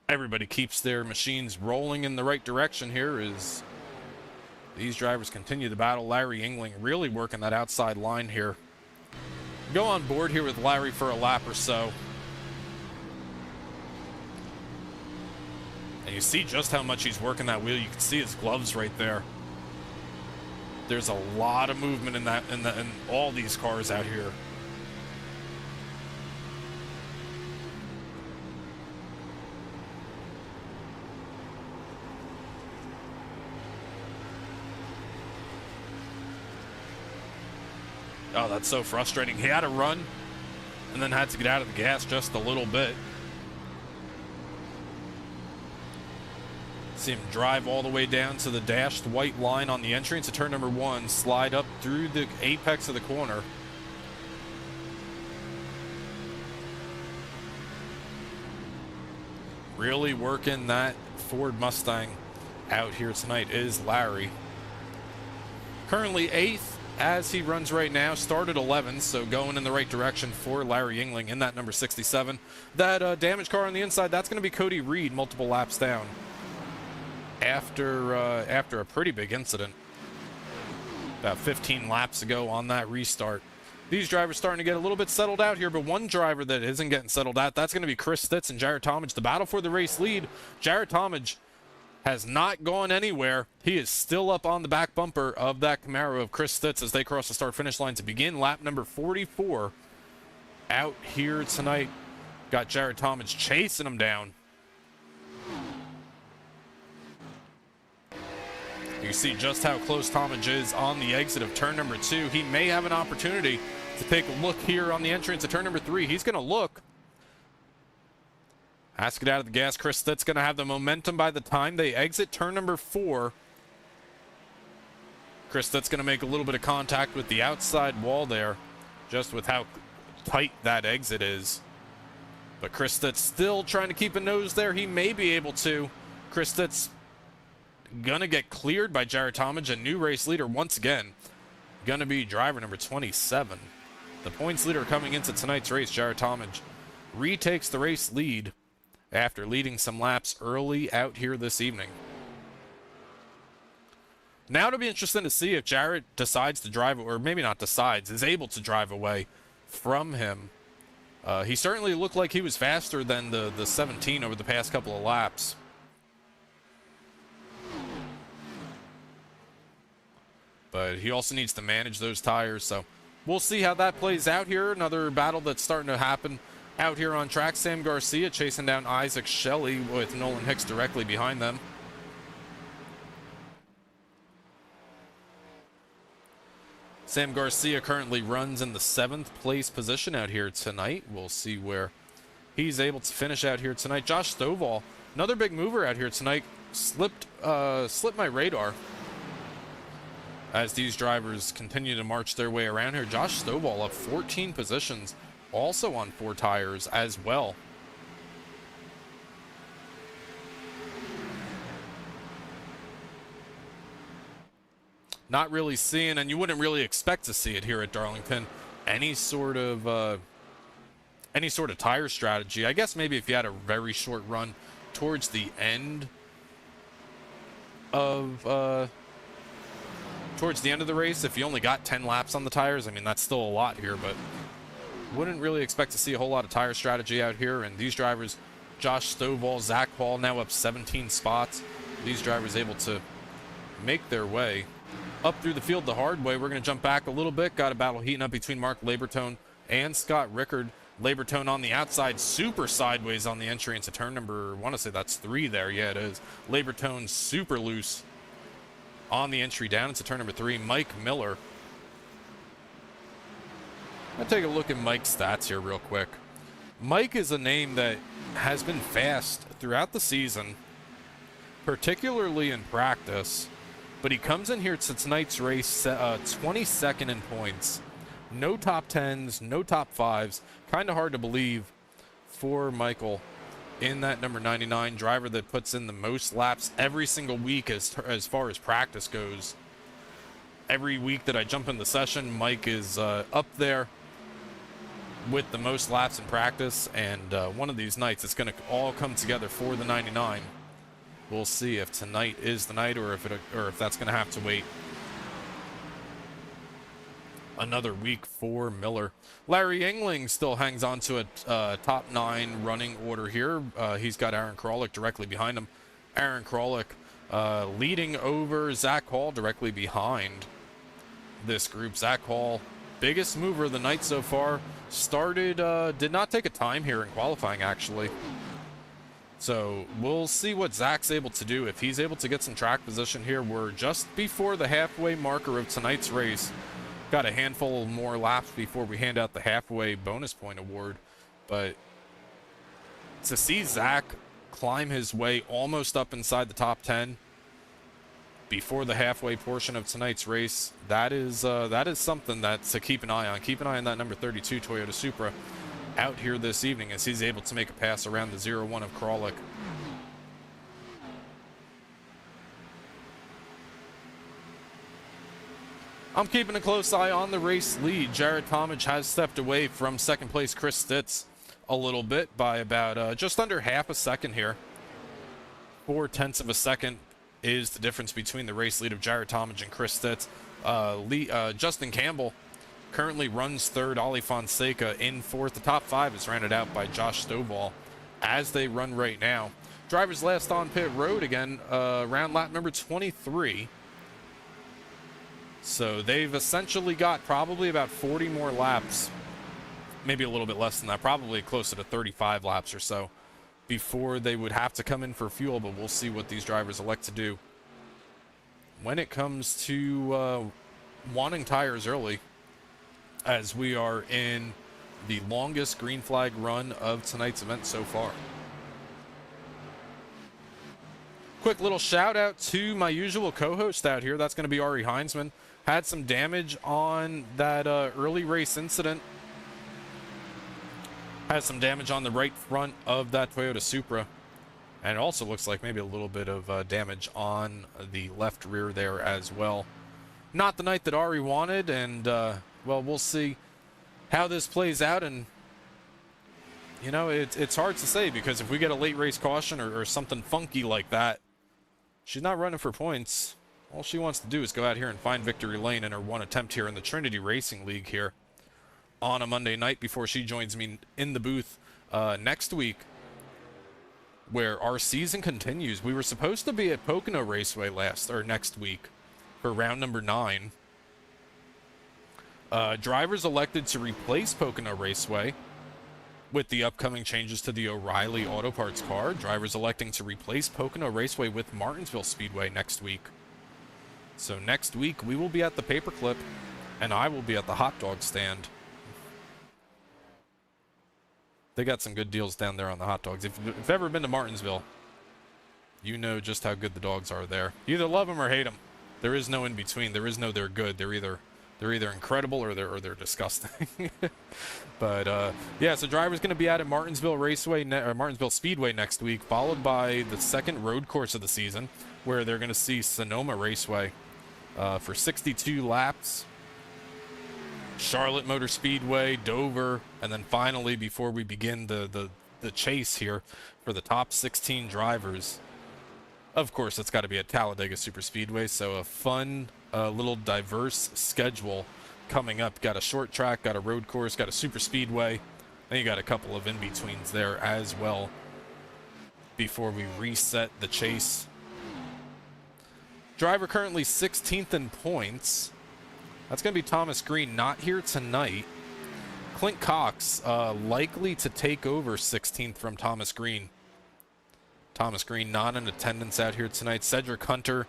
Everybody keeps their machines rolling in the right direction here as these drivers continue the battle. Larry Yingling really working that outside line here. Go on board here with Larry for a lap or so. And you see just how much he's working that wheel. You can see his gloves right there. There's a lot of movement in all these cars out here. Oh, that's so frustrating. He had a run and then had to get out of the gas just a little bit. See him drive all the way down to the dashed white line on the entry into turn number 1, slide up through the apex of the corner. Really working that Ford Mustang out here tonight is Larry. Currently 8th. As he runs right now, started 11th, so going in the right direction for Larry Yingling in that number 67. That damaged car on the inside, that's going to be Cody Reed, multiple laps down. After a pretty big incident about 15 laps ago on that restart. These drivers starting to get a little bit settled out here, but one driver that isn't getting settled out, that's going to be Chris Stitz and Jarrett Talmadge. The battle for the race lead. Jarrett Talmadge has not gone anywhere. He is still up on the back bumper of that Camaro of Chris Stitz as they cross the start-finish line to begin lap number 44 out here tonight. Got Jared Talmadge chasing him down. You see just how close Talmadge is on the exit of turn number 2. He may have an opportunity to take a look here on the entrance of turn number 3. He's going to look. Has to get out of the gas. Chris Stitz going to have the momentum by the time they exit turn number 4. Chris Stitz going to make a little bit of contact with the outside wall there, just with how tight that exit is. But Chris Stitz still trying to keep a nose there. He may be able to. Chris Stitz going to get cleared by Jared Talmadge, a new race leader once again. Going to be driver number 27. The points leader coming into tonight's race, Jared Talmadge, retakes the race lead after leading some laps early out here this evening. Now it'll be interesting to see if Jared decides to drive, or maybe not decides, is able to drive away from him. He certainly looked like he was faster than the 17 over the past couple of laps. But he also needs to manage those tires, so we'll see how that plays out here. Another battle that's starting to happen out here on track. Sam Garcia chasing down Isaac Shelley with Nolan Hicks directly behind them. Sam Garcia currently runs in the 7th place position out here tonight. We'll see where he's able to finish out here tonight. Josh Stovall, another big mover out here tonight, slipped my radar as these drivers continue to march their way around here. Josh Stovall up 14 positions, also on 4 tires as well. Not really seeing, and you wouldn't really expect to see it here at Darlington, any sort of tire strategy. I guess maybe if you had a very short run towards the end of the race, if you only got 10 laps on the tires, I mean, that's still a lot here, but wouldn't really expect to see a whole lot of tire strategy out here. And these drivers, Josh Stovall, Zach Hall, now up 17 spots. These drivers able to make their way up through the field the hard way. We're going to jump back a little bit. Got a battle heating up between Mark Labertone and Scott Rickard. Labertone on the outside, super sideways on the entry into turn number, I want to say that's 3 there. Yeah, it is. Labertone super loose on the entry down into turn number 3. Mike Miller. I'll take a look at Mike's stats here real quick. Mike is a name that has been fast throughout the season, particularly in practice. But he comes in here to tonight's race 22nd in points. No top 10s, no top 5s. Kind of hard to believe for Michael in that number 99 driver that puts in the most laps every single week as far as practice goes. Every week that I jump in the session, Mike is up there with the most laps in practice. And one of these nights, it's going to all come together for the 99. We'll see if tonight is the night, or if that's going to have to wait another week for Miller. Larry Engling still hangs on to a top 9 running order here. He's got Aaron Krolick directly behind him. Aaron Krolick leading over Zach Hall directly behind this group. Zach Hall, biggest mover of the night so far. Started, did not take a time here in qualifying, actually. So we'll see what Zach's able to do. If he's able to get some track position here, we're just before the halfway marker of tonight's race. Got a handful more laps before we hand out the halfway bonus point award. But to see Zach climb his way almost up inside the top 10 before the halfway portion of tonight's race, that is something that's to keep an eye on. Keep an eye on that number 32 Toyota Supra out here this evening as he's able to make a pass around the 0-1 of Krolick. I'm keeping a close eye on the race lead. Jared Talmadge has stepped away from second place Chris Stitz a little bit by about just under half a second here. 0.4 of a second is the difference between the race lead of Jared Talmadge and Chris Stitz. Justin Campbell currently runs 3rd. Ollie Fonseca in 4th. The top 5 is rounded out by Josh Stovall as they run right now. drivers last on pit road again, around lap number 23. So they've essentially got probably about 40 more laps, maybe a little bit less than that, probably closer to 35 laps or so before they would have to come in for fuel, but we'll see what these drivers elect to do. When it comes to wanting tires early, as we are in the longest green flag run of tonight's event so far. Quick little shout out to my usual co-host out here. That's going to be Arie Heinzman. Had some damage on that early race incident. Has some damage on the right front of that Toyota Supra. And it also looks like maybe a little bit of damage on the left rear there as well. Not the night that Arie wanted, and well, we'll see how this plays out. And you know, it's hard to say, because if we get a late race caution or something funky like that, she's not running for points. All she wants to do is go out here and find victory lane in her one attempt here in the Trinity Racing League here on a Monday night, before she joins me in the booth next week, where our season continues. We were supposed to be at Pocono Raceway next week for round number 9. Drivers elected to replace Pocono Raceway with the upcoming changes to the O'Reilly Auto Parts car. Drivers electing to replace Pocono Raceway with Martinsville Speedway next week. So next week we will be at the Paperclip, and I will be at the hot dog stand. They got some good deals down there on the hot dogs. If you've ever been to Martinsville, you know just how good the dogs are there. You either love them or hate them. There is no in between. There is no they're good. They're either incredible or they're disgusting. But yeah, so drivers going to be out at Martinsville Martinsville Speedway next week, followed by the second road course of the season, where they're going to see Sonoma Raceway for 62 laps. Charlotte Motor Speedway, Dover, and then finally, before we begin the chase here for the top 16 drivers, of course, it's got to be at Talladega Super Speedway. So a fun, little diverse schedule coming up. Got a short track, got a road course, got a super speedway, then you got a couple of in-betweens there as well before we reset the chase. Driver currently 16th in points. That's going to be Thomas Green, not here tonight. Clint Cox likely to take over 16th from Thomas Green. Thomas Green not in attendance out here tonight. Cedric Hunter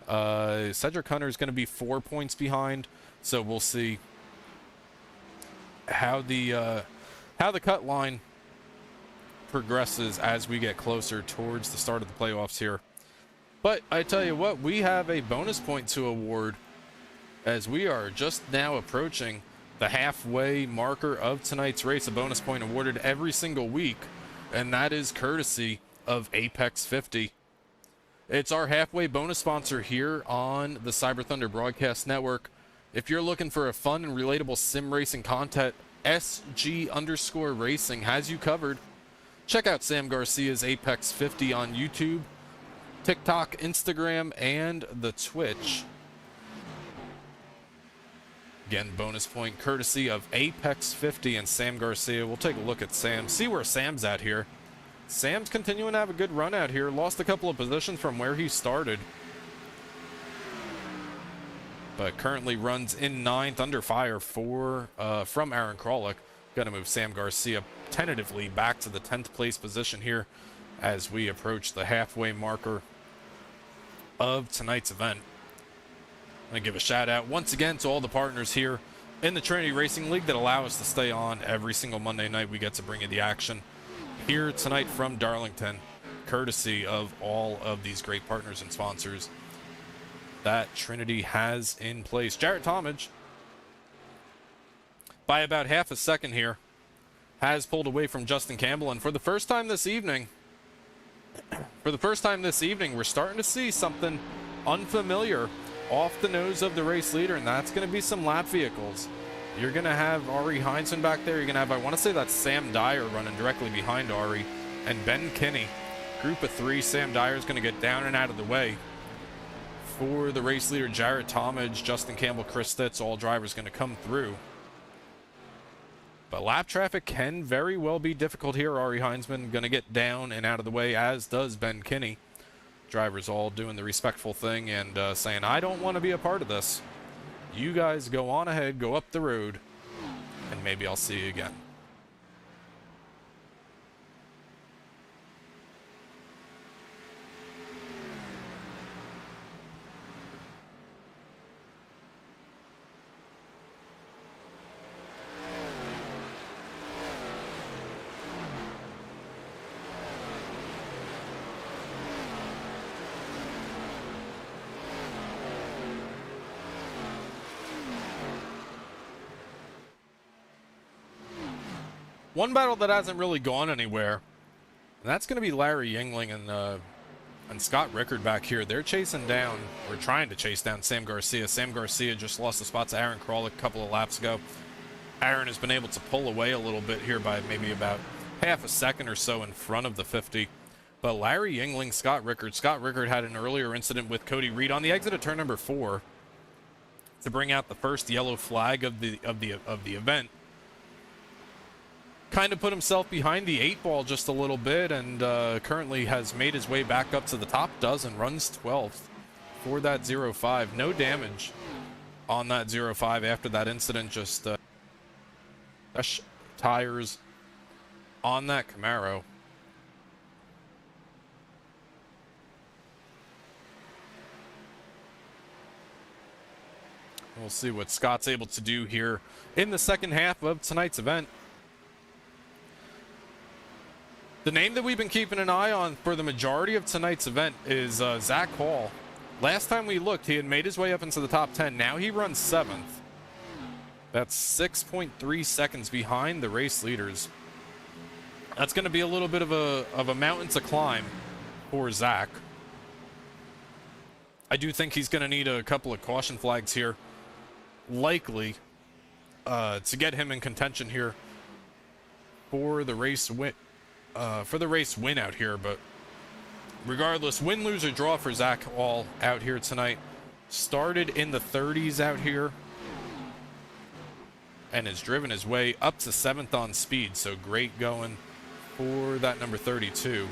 is going to be 4 points behind, so we'll see how the cut line progresses as we get closer towards the start of the playoffs here. But I tell you what, we have a bonus point to award, as we are just now approaching the halfway marker of tonight's race. A bonus point awarded every single week, and that is courtesy of Apex 50. It's our halfway bonus sponsor here on the Cyber Thunder Broadcast Network. If you're looking for a fun and relatable sim racing content, SG_racing has you covered. Check out Sam Garcia's Apex 50 on YouTube, TikTok, Instagram, and the Twitch. Again, bonus point courtesy of Apex 50 and Sam Garcia. We'll take a look at Sam, see where Sam's at here. Sam's continuing to have a good run out here. Lost a couple of positions from where he started, but currently runs in 9th, under fire from Aaron Krolick. Got to move Sam Garcia tentatively back to the 10th place position here as we approach the halfway marker of tonight's event. I'm going to give a shout out once again to all the partners here in the Trinity Racing League that allow us to stay on every single Monday night. We get to bring you the action here tonight from Darlington, courtesy of all of these great partners and sponsors that Trinity has in place. Jarrett Talmadge, by about half a second here, has pulled away from Justin Campbell, and for the first time this evening, we're starting to see something unfamiliar off the nose of the race leader, and that's going to be some lap vehicles. You're going to have Arie Heinzman back there. You're going to have, I want to say that's Sam Dyer running directly behind Arie, and Ben Kinney. Group of 3, Sam Dyer is going to get down and out of the way. For the race leader, Jarrett Talmadge, Justin Campbell, Chris Stitz, all drivers going to come through. But lap traffic can very well be difficult here. Arie Heinzman going to get down and out of the way, as does Ben Kinney. Drivers all doing the respectful thing and saying, I don't want to be a part of this. You guys go on ahead, go up the road, and maybe I'll see you again. One battle that hasn't really gone anywhere, and that's going to be Larry Yingling and Scott Richter back here. They're chasing down, or trying to chase down, Sam Garcia. Sam Garcia just lost the spot to Aaron Kralik a couple of laps ago. Aaron has been able to pull away a little bit here by maybe about half a second or so in front of the 50. But Larry Yingling, Scott Richter had an earlier incident with Cody Reed on the exit of turn number 4 to bring out the first yellow flag of the event. Kind of put himself behind the 8 ball just a little bit, and currently has made his way back up to the top dozen, runs 12th for that 0.5. No damage on that 0.5 after that incident, just fresh tires on that Camaro. We'll see what Scott's able to do here in the second half of tonight's event. The name that we've been keeping an eye on for the majority of tonight's event is Zach Hall. Last time we looked, he had made his way up into the top 10. Now he runs 7th. That's 6.3 seconds behind the race leaders. That's going to be a little bit of a mountain to climb for Zach. I do think he's going to need a couple of caution flags here, likely, to get him in contention here for the race win. Out here, but regardless, win, lose, or draw for Zach Hall out here tonight. Started in the 30s out here and has driven his way up to 7th on speed, so great going for that number 32.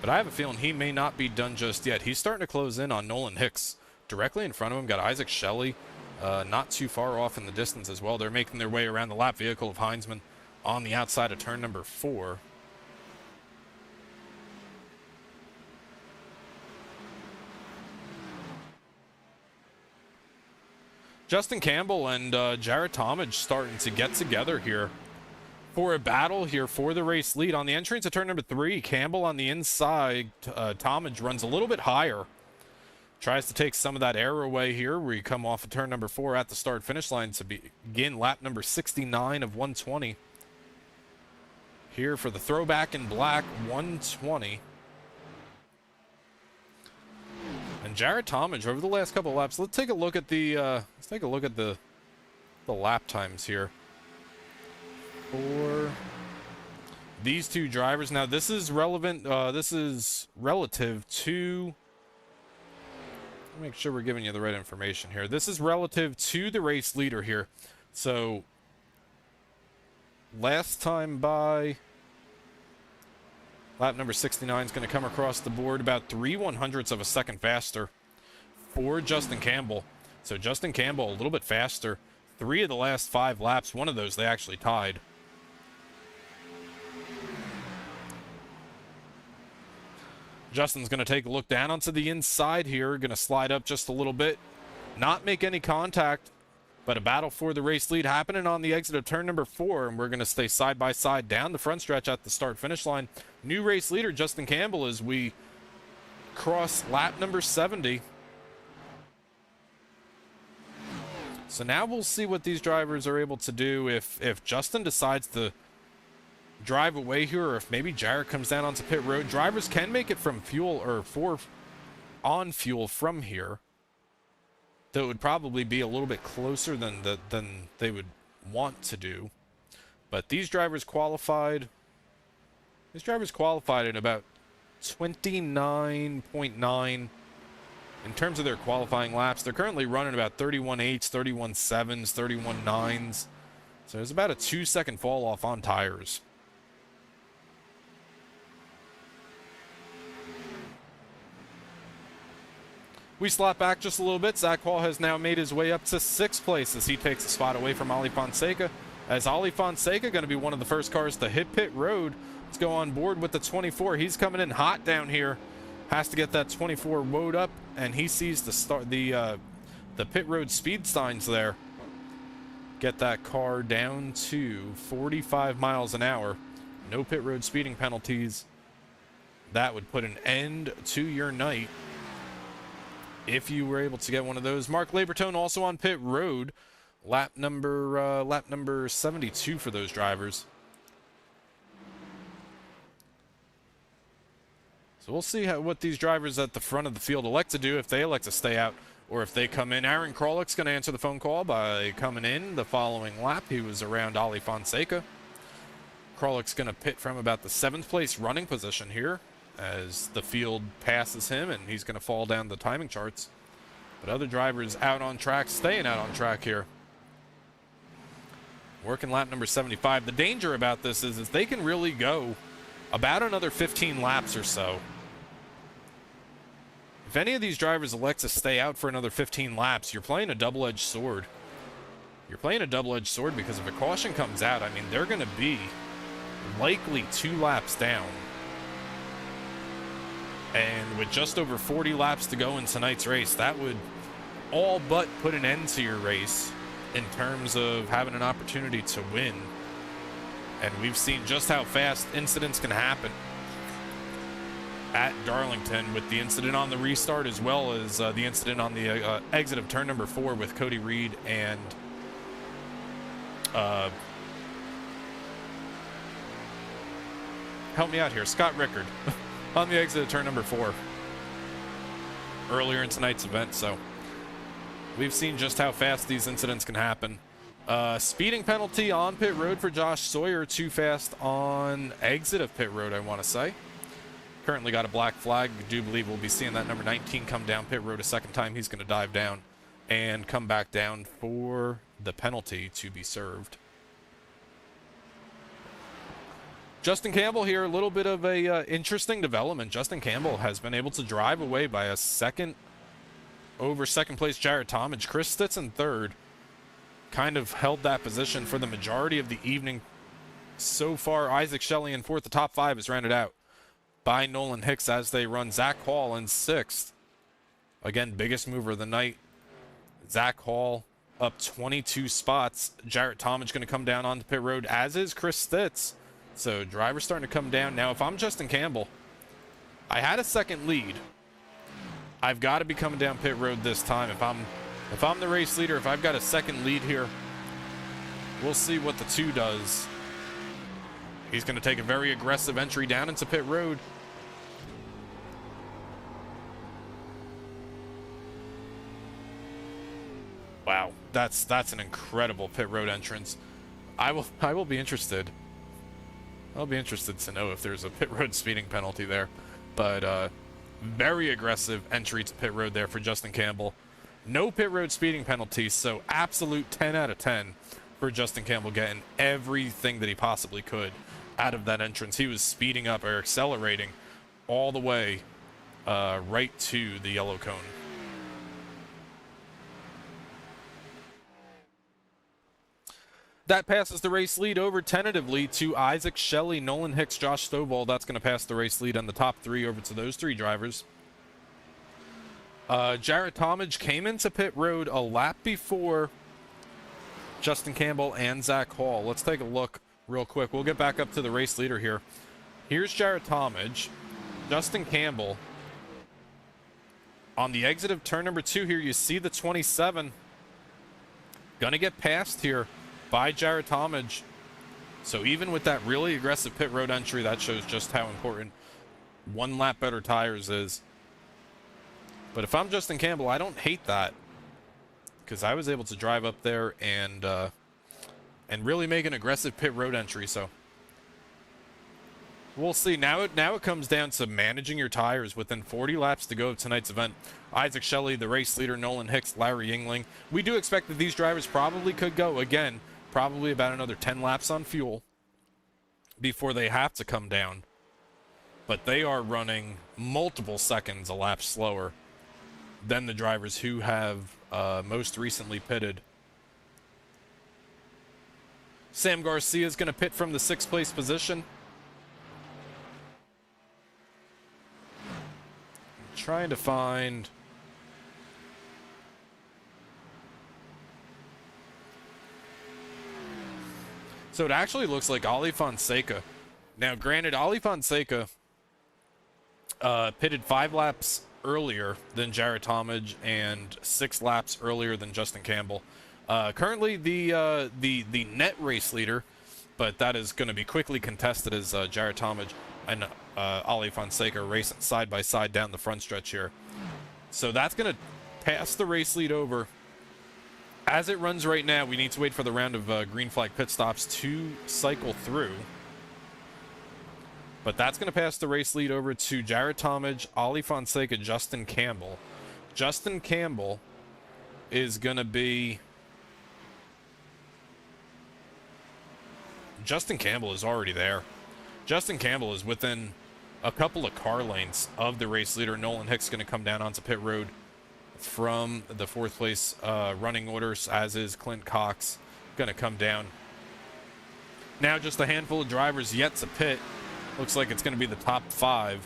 But I have a feeling he may not be done just yet. He's starting to close in on Nolan Hicks. Directly in front of him, got Isaac Shelley, not too far off in the distance as well. They're making their way around the lap vehicle of Heinzman on the outside of turn number 4. Justin Campbell and Jarrett Talmadge starting to get together here for a battle here for the race lead. On the entrance to turn number 3, Campbell on the inside. Talmadge runs a little bit higher. Tries to take some of that air away here where you come off of turn number 4 at the start-finish line to begin lap number 69 of 120. Here for the throwback in black, 120. And Jarrett Talmadge over the last couple of laps. Let's take a look at the lap times here for these two drivers. Now this is relevant. This is relative to. Make sure we're giving you the right information here. This is relative to the race leader here. So last time by, lap number 69 is going to come across the board about 3/100ths of a second faster for Justin Campbell. So Justin Campbell a little bit faster. 3 of the last 5 laps, one of those they actually tied. Justin's going to take a look down onto the inside here, going to slide up just a little bit, not make any contact, but a battle for the race lead happening on the exit of turn number 4, and we're going to stay side by side down the front stretch at the start-finish line. New race leader, Justin Campbell, as we cross lap number 70. So now we'll see what these drivers are able to do if Justin decides to drive away here, or if maybe Jarrett comes down onto pit road. Drivers can make it from fuel or on fuel from here. That would probably be a little bit closer than they would want to do. But these drivers qualified. These drivers qualified at about 29.9 in terms of their qualifying laps. They're currently running about 31.8s, 31.7s, 31.9s. So there's about a 2-second fall off on tires. We slot back just a little bit. Zach Hall has now made his way up to 6th place as he takes a spot away from Arie Fonseca. As Arie Fonseca going to be one of the first cars to hit pit road. Let's go on board with the 24. He's coming in hot down here. Has to get that 24 woed up, and he sees the pit road speed signs there. Get that car down to 45 miles an hour. No pit road speeding penalties. That would put an end to your night if you were able to get one of those. Mark Labertone also on pit road. Lap number 72 for those drivers. So we'll see what these drivers at the front of the field elect to do, if they elect to stay out or if they come in. Aaron Krolick's going to answer the phone call by coming in the following lap. He was around Arie Fonseca. Krolick's going to pit from about the 7th place running position here as the field passes him, and he's going to fall down the timing charts. But other drivers out on track, staying out on track here. Working lap number 75. The danger about this is they can really go about another 15 laps or so. If any of these drivers elect to stay out for another 15 laps, you're playing a double-edged sword. You're playing a double-edged sword because if a caution comes out, I mean, they're going to be likely 2 laps down. And with just over 40 laps to go in tonight's race, that would all but put an end to your race in terms of having an opportunity to win. And we've seen just how fast incidents can happen at Darlington, with the incident on the restart as well as the incident on the exit of turn number 4 with Cody Reed and help me out here, Scott Richter on the exit of turn number 4 earlier in tonight's event. So we've seen just how fast these incidents can happen. Speeding penalty on pit road for Josh Sawyer. Too fast on exit of pit road, I want to say. Currently got a black flag. I do believe we'll be seeing that number 19 come down pit road a second time. He's going to dive down and come back down for the penalty to be served. Justin Campbell here, a little bit of a interesting development. Justin Campbell has been able to drive away by a second over second place Jared Talmadge. Chris Stitz in third. Kind of held that position for the majority of the evening so far. Isaac Shelley in fourth. The top 5 is rounded out by Nolan Hicks as they run. Zach Hall in 6th. Again, biggest mover of the night. Zach Hall up 22 spots. Jarrett Talmadge going to come down onto pit road, as is Chris Stitz. So drivers starting to come down. Now, if I'm Justin Campbell, I had a second lead. I've got to be coming down pit road this time. If I'm the race leader, if I've got a second lead here, we'll see what the 2 does. He's going to take a very aggressive entry down into pit road. Wow, that's an incredible pit road entrance. I will be interested. I'll be interested to know if there's a pit road speeding penalty there. But very aggressive entry to pit road there for Justin Campbell. No pit road speeding penalties, so absolute 10 out of 10 for Justin Campbell, getting everything that he possibly could out of that entrance. He was speeding up or accelerating all the way right to the yellow cone. That passes the race lead over tentatively to Isaac Shelley, Nolan Hicks, Josh Stovall. That's going to pass the race lead on the top 3 over to those 3 drivers. Jarrett Talmadge came into pit road a lap before Justin Campbell and Zach Hall. Let's take a look real quick. We'll get back up to the race leader here. Here's Jarrett Talmadge. Justin Campbell. On the exit of turn number 2 here, you see the 27. Gonna get passed here by Jarrett Talmadge. So even with that really aggressive pit road entry, that shows just how important 1 lap better tires is. But if I'm Justin Campbell, I don't hate that, because I was able to drive up there and really make an aggressive pit road entry. So we'll see. Now it comes down to managing your tires within 40 laps to go of tonight's event. Isaac Shelley, the race leader, Nolan Hicks, Larry Yingling. We do expect that these drivers probably could go, again, probably about another 10 laps on fuel before they have to come down. But they are running multiple seconds a lap slower than the drivers who have most recently pitted. Sam Garcia is going to pit from the 6th place position. I'm trying to find... So it actually looks like Arie Fonseca. Now, granted, Arie Fonseca pitted 5 laps earlier than Jared Talmadge and 6 laps earlier than Justin Campbell. Currently the net race leader, but that is going to be quickly contested as Jared Talmadge and Arie Fonseca racing side by side down the front stretch here. So that's going to pass the race lead over. As it runs right now, we need to wait for the round of green flag pit stops to cycle through. But that's going to pass the race lead over to Jared Talmadge, Arie Fonseca, Justin Campbell. Justin Campbell is going to be... Justin Campbell is already there. Justin Campbell is within a couple of car lengths of the race leader. Nolan Hicks going to come down onto pit road from the 4th place running orders, as is Clint Cox going to come down. Now just a handful of drivers yet to pit. Looks like it's going to be the top 5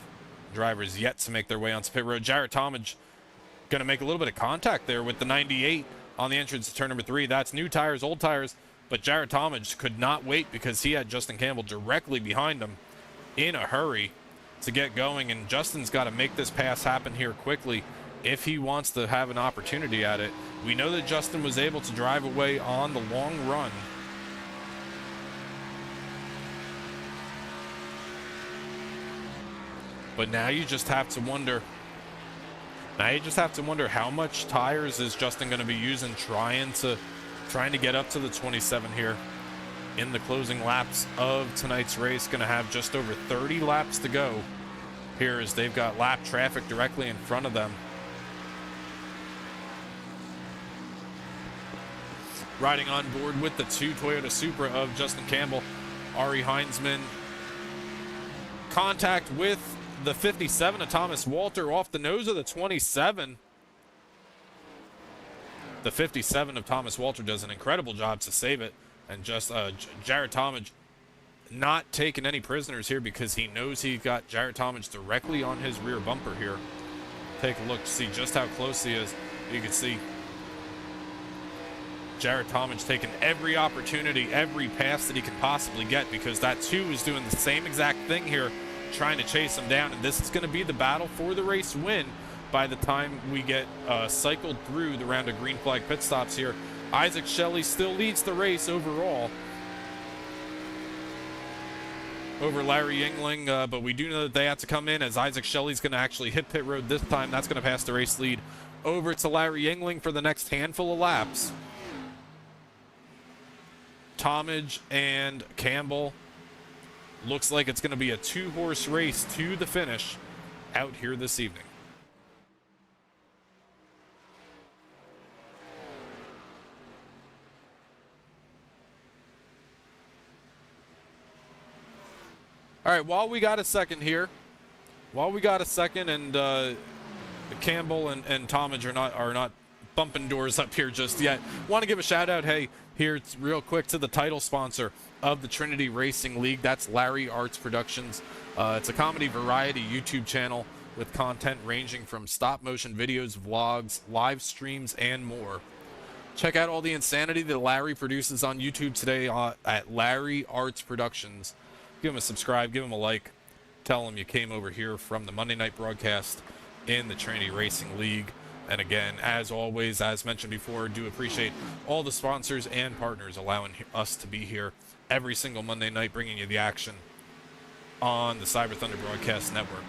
drivers yet to make their way onto pit road. Jared Talmadge going to make a little bit of contact there with the 98 on the entrance to turn number 3. That's new tires, old tires. But Jared Talmadge could not wait because he had Justin Campbell directly behind him in a hurry to get going. And Justin's got to make this pass happen here quickly if he wants to have an opportunity at it. We know that Justin was able to drive away on the long run. But now you just have to wonder. How much tires is Justin going to be using trying to get up to the 27 here in the closing laps of tonight's race. Going to have just over 30 laps to go here as they've got lap traffic directly in front of them. Riding on board with the 2 Toyota Supra of Justin Campbell, Arie Heinzman. Contact with the 57 of Thomas Walter off the nose of the 27. The 57 of Thomas Walter does an incredible job to save it. And just Jared Talmadge not taking any prisoners here because he knows he got Jared Talmadge directly on his rear bumper here. Take a look to see just how close he is. You can see Jared Talmadge taking every opportunity, every pass that he can possibly get, because that 2 is doing the same exact thing here, trying to chase him down. And this is going to be the battle for the race win by the time we get cycled through the round of green flag pit stops here. Isaac Shelley still leads the race overall over Larry Yingling, but we do know that they have to come in as Isaac Shelley's going to actually hit pit road this time. That's going to pass the race lead over to Larry Yingling for the next handful of laps. Talmadge and Campbell, looks like it's going to be a 2-horse race to the finish out here this evening. All right, while we got a second here, and Campbell and Talmadge are not bumping doors up here just yet, want to give a shout out, hey, here real quick to the title sponsor of the Trinity Racing League. That's Larry Arts Productions. It's a comedy variety YouTube channel with content ranging from stop motion videos, vlogs, live streams, and more. Check out all the insanity that Larry produces on YouTube today at Larry Arts Productions. Give him a subscribe, give him a like, tell him you came over here from the Monday night broadcast in the Trinity Racing League. And again, as always, as mentioned before, do appreciate all the sponsors and partners allowing us to be here every single Monday night, bringing you the action on the Cyber Thunder Broadcast Network.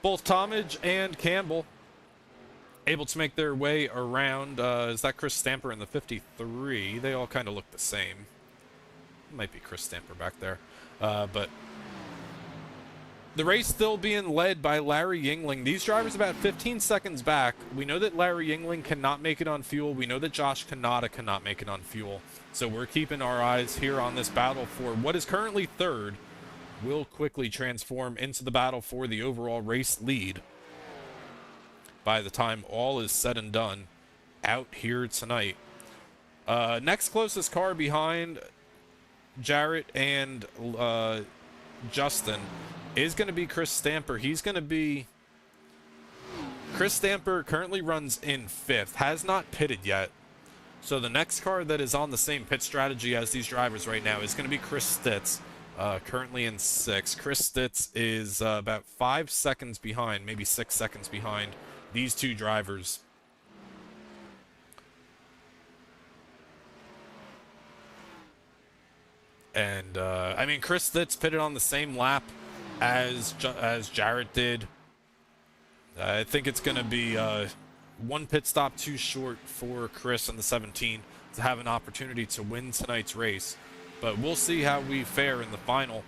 Both Talmadge and Campbell able to make their way around. Is that Chris Stamper in the 53? They all kind of look the same. Might be Chris Stamper back there. But The race still being led by Larry Yingling. These drivers about 15 seconds back. We know that Larry Yingling cannot make it on fuel. We know that Josh Kanata cannot make it on fuel. So we're keeping our eyes here on this battle for what is currently third. Will quickly transform into the battle for the overall race lead by the time all is said and done out here tonight. Next closest car behind Jarrett and Justin is going to be Chris Stamper. Chris Stamper currently runs in 5th, has not pitted yet. So the next car that is on the same pit strategy as these drivers right now is going to be Chris Stitz, currently in 6th. Chris Stitz is about 5 seconds behind, maybe 6 seconds behind these two drivers. And, I mean, Chris Stitz pitted on the same lap as Jarrett did. I think it's going to be one pit stop too short for Chris in the 17 to have an opportunity to win tonight's race. But we'll see how we fare in the final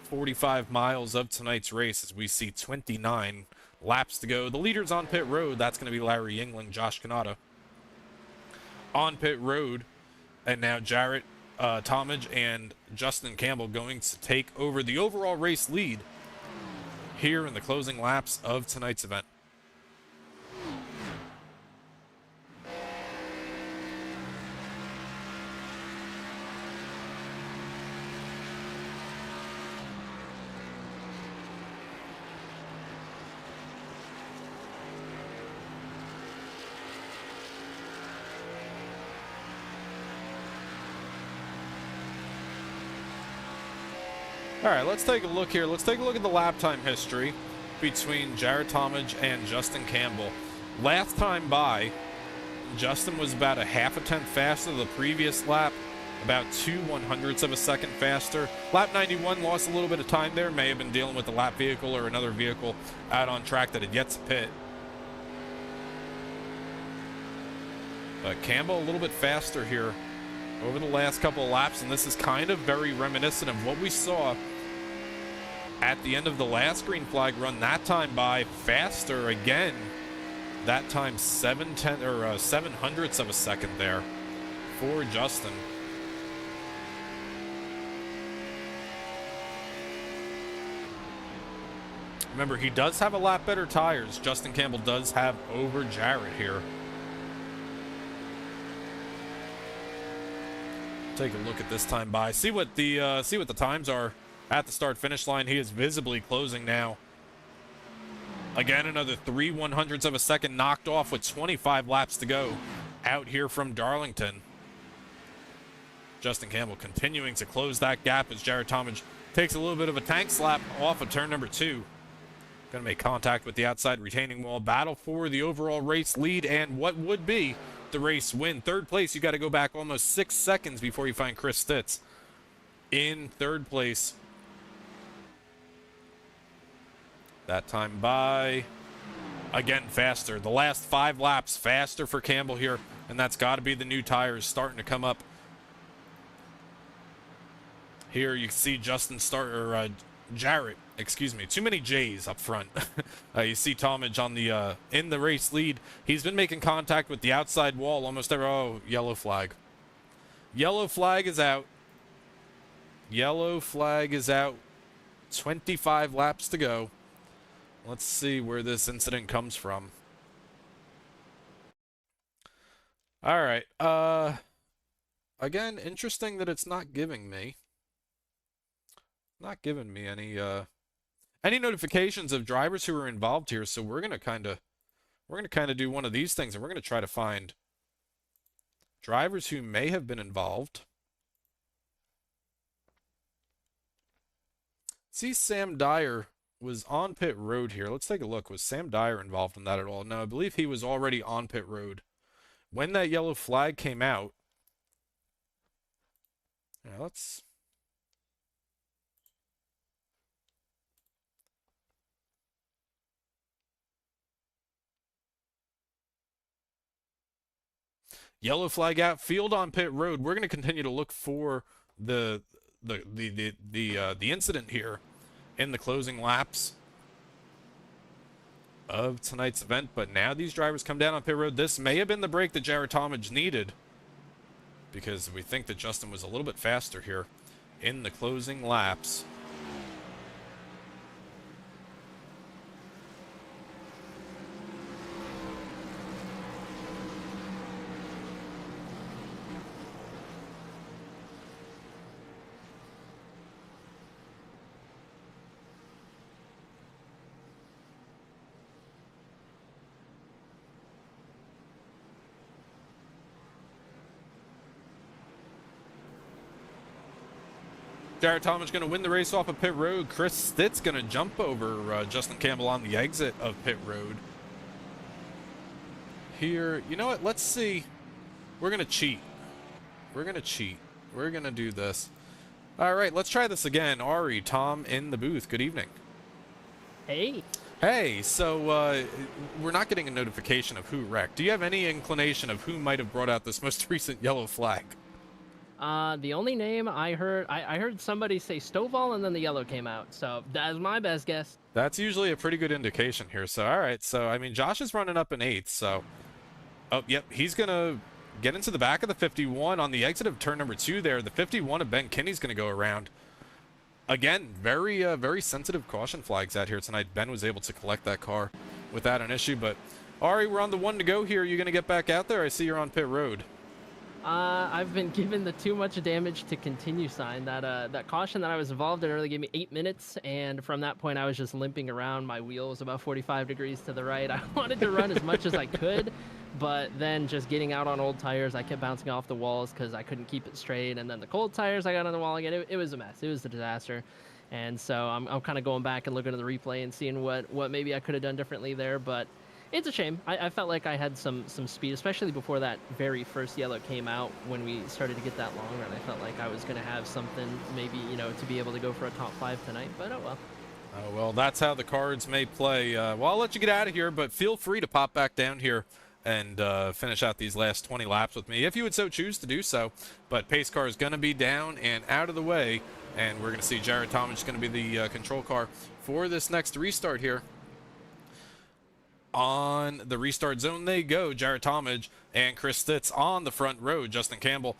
45 miles of tonight's race as we see 29 laps to go. The leaders on pit road, that's going to be Larry Yingling, Josh Kanata on pit road. And now Jarrett Talmadge and Justin Campbell going to take over the overall race lead here in the closing laps of tonight's event. All right, let's take a look here. Let's take a look at the lap time history between Jared Talmadge and Justin Campbell. Last time by, Justin was about a half a tenth faster the previous lap, about 2/100ths of a second faster. Lap 91 lost a little bit of time there, may have been dealing with the lap vehicle or another vehicle out on track that had yet to pit. But Campbell a little bit faster here over the last couple of laps, and this is kind of very reminiscent of what we saw at the end of the last green flag run. That time by faster again. That time 7/100ths of a second there for Justin. Remember, he does have a lot better tires. Justin Campbell does have over Jarrett here. Take a look at this time by. See what the times are at the start finish line. He is visibly closing now. Again, another 3/100ths of a second knocked off with 25 laps to go out here from Darlington. Justin Campbell continuing to close that gap as Jared Talmadge takes a little bit of a tank slap off of turn number 2. Going to make contact with the outside retaining wall. Battle for the overall race lead and what would be the race win. Third place, you got to go back almost 6 seconds before you find Chris Stitz in third place. That time by, again, faster. The last 5 laps faster for Campbell here, and that's got to be the new tires starting to come up. Here you see Jarrett, excuse me, too many J's up front. You see Talmadge on the in the race lead. He's been making contact with the outside wall almost every. Oh, yellow flag. Yellow flag is out. Yellow flag is out. 25 laps to go. Let's see where this incident comes from. All right. Again, interesting that it's not giving me any notifications of drivers who are involved here. So we're gonna kind of do one of these things, and we're gonna try to find drivers who may have been involved. See, Sam Dyer was on pit road here. Let's take a look. Was Sam Dyer involved in that at all? No, I believe he was already on pit road when that yellow flag came out. Yeah, let's. Yellow flag out. Field on pit road. We're going to continue to look for the incident here in the closing laps of tonight's event. But now these drivers come down on pit road. This may have been the break that Jared Talmadge needed, because we think that Justin was a little bit faster here in the closing laps. Jared Talmadge going to win the race off of pit road. Chris Stitt's going to jump over Justin Campbell on the exit of pit road. Here, you know what? Let's see. We're going to cheat. We're going to cheat. We're going to do this. All right, let's try this again. Arie, Tom in the booth. Good evening. Hey. Hey, so we're not getting a notification of who wrecked. Do you have any inclination of who might have brought out this most recent yellow flag? The only name I heard, I heard somebody say Stovall, and then the yellow came out. So that's my best guess. That's usually a pretty good indication here. So, all right. So, I mean, Josh is running up in 8th. So, oh, yep. He's going to get into the back of the 51 on the exit of turn number 2 there. The 51 of Ben Kinney's going to go around. Again, very sensitive caution flags out here tonight. Ben was able to collect that car without an issue. But, Arie, we're on the 1 to go here. You're going to get back out there? I see you're on pit road. I've been given the too much damage to continue sign. That caution that I was involved in earlier gave me 8 minutes, and from that point I was just limping around. My wheel was about 45 degrees to the right. I wanted to run as much as I could, but then just getting out on old tires, I kept bouncing off the walls because I couldn't keep it straight. And then the cold tires, I got on the wall again. It was a mess. It was a disaster. And so I'm kind of going back and looking at the replay and seeing what maybe I could have done differently there, but it's a shame. I felt like I had some speed, especially before that very first yellow came out when we started to get that long run. I felt like I was going to have something maybe, to be able to go for a top 5 tonight, but oh well. Oh, well, that's how the cards may play. Well, I'll let you get out of here, but feel free to pop back down here and finish out these last 20 laps with me if you would so choose to do so. But pace car is going to be down and out of the way, and we're going to see Jared Talmadge is going to be the control car for this next restart here. On the restart zone they go. Jared Talmadge and Chris Stitz on the front road. Justin Campbell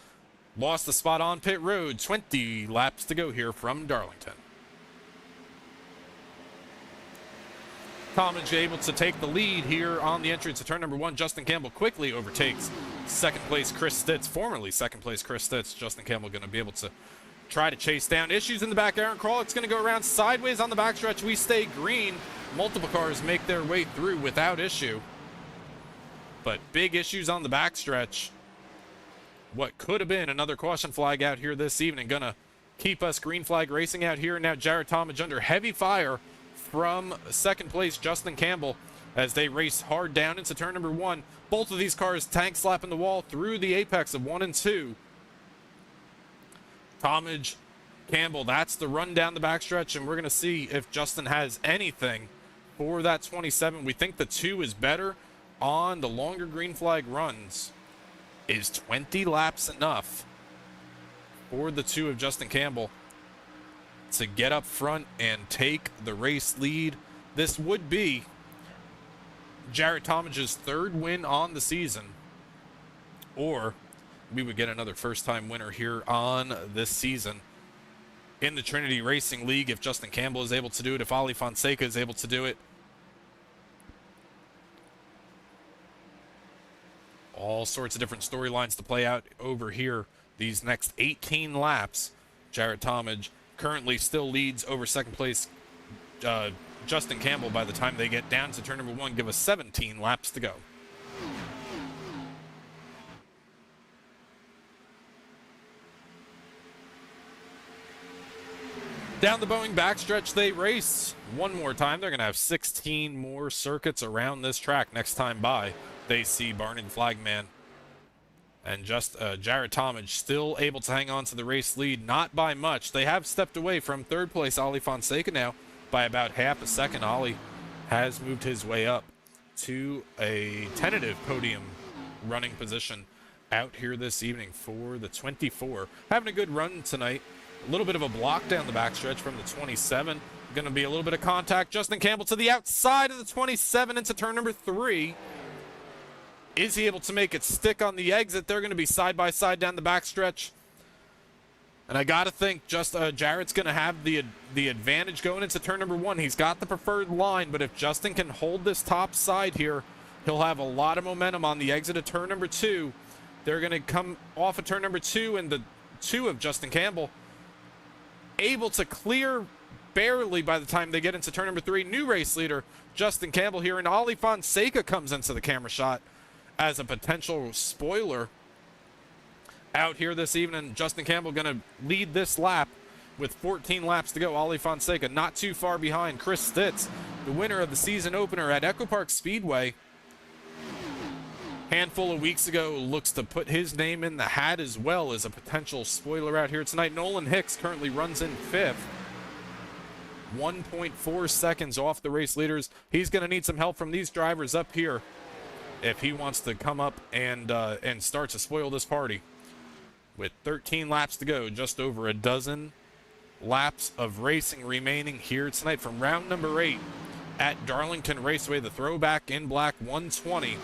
lost the spot on pit road. 20 laps to go here from Darlington. Talmadge able to take the lead here on the entry to turn number 1. Justin Campbell quickly overtakes second place Chris Stitz, formerly second place Chris Stitz. Justin Campbell going to be able to try to chase down. Issues in the back. Aaron Kralick's going to go around sideways on the backstretch. We stay green. Multiple cars make their way through without issue. But big issues on the backstretch. What could have been another caution flag out here this evening. Going to keep us green flag racing out here. Now Jared Talmadge under heavy fire from second place Justin Campbell as they race hard down into turn number 1. Both of these cars tank slapping the wall through the apex of 1 and 2. Talmadge, Campbell, that's the run down the backstretch, and we're going to see if Justin has anything for that 27. We think the 2 is better on the longer green flag runs. Is 20 laps enough for the 2 of Justin Campbell to get up front and take the race lead? This would be Jared Talmadge's 3rd win on the season, or we would get another first-time winner here on this season in the Trinity Racing League if Justin Campbell is able to do it, if Alie Fonseca is able to do it. All sorts of different storylines to play out over here these next 18 laps. Jared Talmadge currently still leads over second place Justin Campbell by the time they get down to turn number 1. Give us 17 laps to go. Down the Boeing backstretch they race one more time. They're going to have 16 more circuits around this track next time by. They see Barney the Flagman and just Jared Talmadge still able to hang on to the race lead, not by much. They have stepped away from 3rd place Alie Fonseca now by about half a second. Alie has moved his way up to a tentative podium running position out here this evening for the 24. Having a good run tonight. A little bit of a block down the backstretch from the 27. Going to be a little bit of contact. Justin Campbell to the outside of the 27 into turn number 3. Is he able to make it stick on the exit? They're going to be side by side down the backstretch. And I got to think Jarrett's going to have the advantage going into turn number 1. He's got the preferred line, but if Justin can hold this top side here, he'll have a lot of momentum on the exit of turn number 2. They're going to come off of turn number 2, and the 2 of Justin Campbell able to clear barely by the time they get into turn number 3. New race leader, Justin Campbell here, and Arie Fonseca comes into the camera shot as a potential spoiler out here this evening. Justin Campbell going to lead this lap with 14 laps to go. Arie Fonseca not too far behind. Chris Stitz, the winner of the season opener at Echo Park Speedway, handful of weeks ago, looks to put his name in the hat as well as a potential spoiler out here tonight. Nolan Hicks currently runs in 5th. 1.4 seconds off the race leaders. He's going to need some help from these drivers up here if he wants to come up and start to spoil this party. With 13 laps to go, just over a dozen laps of racing remaining here tonight from round number 8 at Darlington Raceway. The throwback in black 120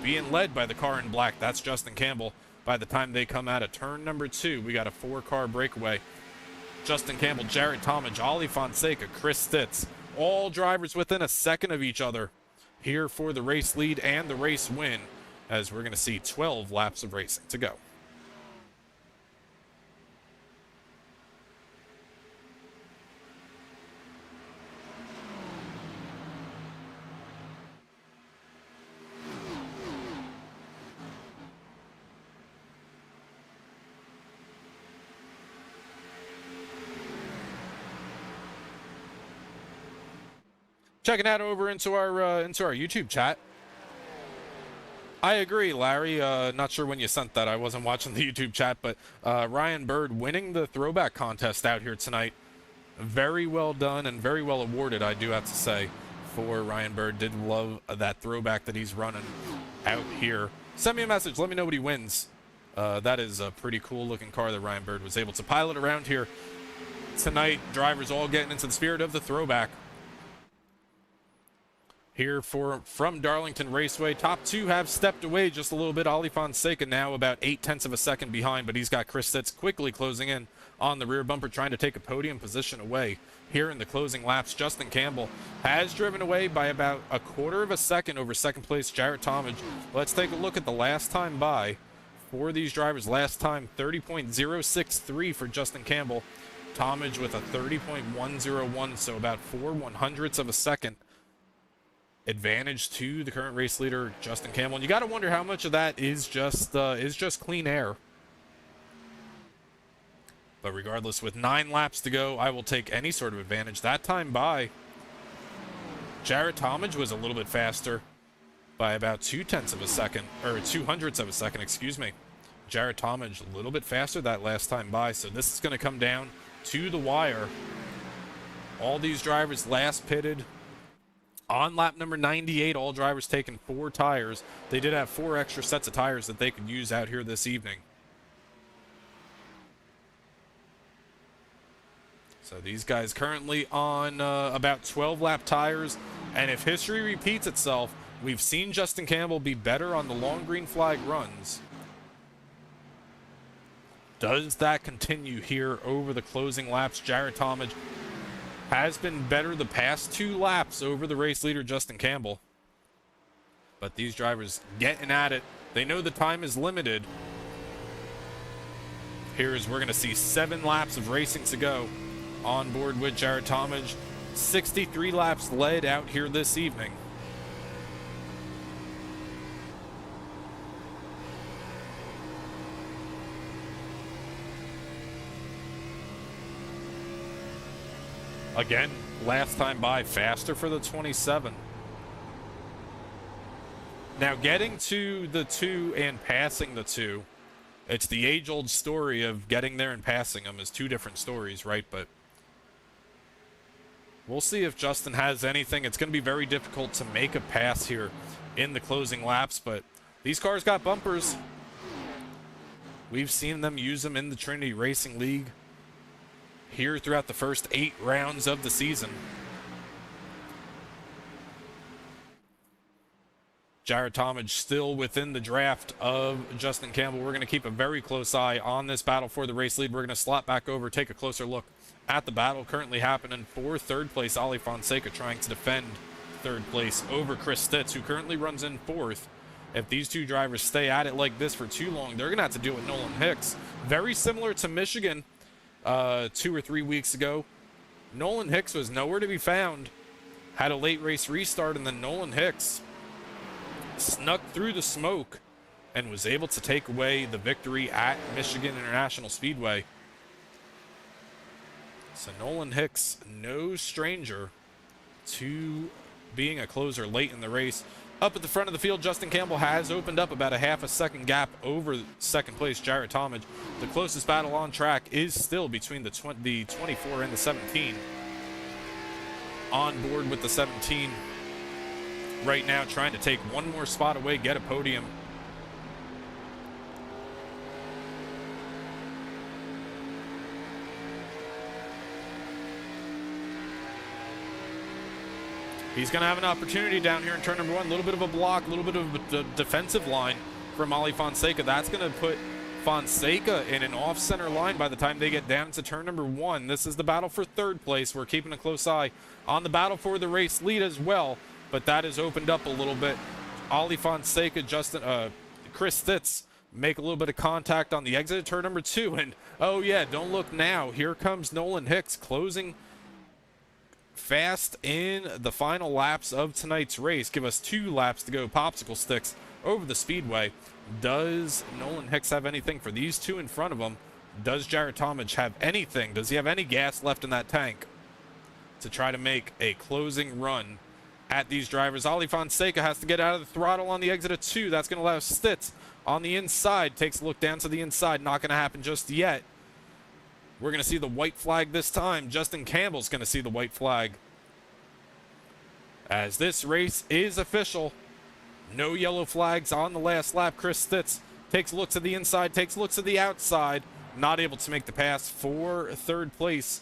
being led by the car in black. That's Justin Campbell. By the time they come out of turn number 2, we got a 4-car breakaway. Justin Campbell, Jared Talmadge, Arie Fonseca, Chris Stitz, all drivers within a second of each other here for the race lead and the race win, as we're going to see 12 laps of racing to go. Checking out over into our YouTube chat. I agree, Larry. Not sure when you sent that. I wasn't watching the YouTube chat, but Ryan Bird winning the throwback contest out here tonight. Very well done and very well awarded, I do have to say, for Ryan Bird. Did love that throwback that he's running out here. Send me a message. Let me know what he wins. That is a pretty cool looking car that Ryan Bird was able to pilot around here tonight. Drivers all getting into the spirit of the throwback. Here from Darlington Raceway. Top 2 have stepped away just a little bit. Arie Fonseca now about 0.8 of a second behind, but he's got Chris Stitz quickly closing in on the rear bumper, trying to take a podium position away here in the closing laps. Justin Campbell has driven away by about 1/4 of a second over second place Jared Talmadge. Let's take a look at the last time by for these drivers. Last time, 30.063 for Justin Campbell. Talmadge with a 30.101, so about 4/100ths of a second advantage to the current race leader, Justin Campbell. And you got to wonder how much of that is just clean air. But regardless, with 9 laps to go, I will take any sort of advantage. That time by Jared Talmadge was a little bit faster by about 0.2 of a second, or 0.02 of a second, excuse me. Jared Talmadge a little bit faster that last time by, so this is going to come down to the wire. All these drivers last pitted on lap number 98, all drivers taking 4 tires. They did have 4 extra sets of tires that they could use out here this evening. So these guys currently on about 12 lap tires. And if history repeats itself, we've seen Justin Campbell be better on the long green flag runs. Does that continue here over the closing laps? Jared Talmadge has been better the past 2 laps over the race leader, Justin Campbell. But these drivers getting at it. They know the time is limited. We're going to see 7 laps of racing to go on board with Jared Talmadge. 63 laps led out here this evening. Again, last time by, faster for the 27. Now, getting to the 2 and passing the 2, it's the age-old story of getting there and passing them is 2 different stories, right? But we'll see if Justin has anything. It's going to be very difficult to make a pass here in the closing laps, but these cars got bumpers. We've seen them use them in the Trinity Racing League here throughout the first 8 rounds of the season. Jared Talmadge still within the draft of Justin Campbell. We're going to keep a very close eye on this battle for the race lead. We're going to slot back over, take a closer look at the battle currently happening for third place. Arie Fonseca trying to defend third place over Chris Stitz, who currently runs in fourth. If these two drivers stay at it like this for too long, they're going to have to deal with Nolan Hicks. Very similar to Michigan 2 or 3 weeks ago. Nolan Hicks was nowhere to be found. Had a late race restart, and then Nolan Hicks snuck through the smoke and was able to take away the victory at Michigan International Speedway. So Nolan Hicks, no stranger to being a closer late in the race. Up at the front of the field, Justin Campbell has opened up about a half a second gap over second place Jared Talmadge. The closest battle on track is still between the 24 and the 17. On board with the 17 right now, trying to take one more spot away, get a podium. He's going to have an opportunity down here in turn number 1. A little bit of a block, a little bit of a defensive line from Arie Fonseca. That's going to put Fonseca in an off-center line by the time they get down to turn number 1. This is the battle for third place. We're keeping a close eye on the battle for the race lead as well, but that has opened up a little bit. Arie Fonseca, Chris Stitz make a little bit of contact on the exit of turn number 2, and oh yeah, don't look now. Here comes Nolan Hicks closing fast in the final laps of tonight's race. Give us 2 laps to go. Popsicle sticks over the speedway. Does Nolan Hicks have anything for these two in front of him? Does Jared Talmadge have anything? Does he have any gas left in that tank to try to make a closing run at these drivers? Arie Fonseca has to get out of the throttle on the exit of 2. That's going to allow Stitz on the inside. Takes a look down to the inside. Not going to happen just yet. We're going to see the white flag this time. Justin Campbell's going to see the white flag, as this race is official. No yellow flags on the last lap. Chris Stitz takes looks at the inside, takes looks at the outside. Not able to make the pass for third place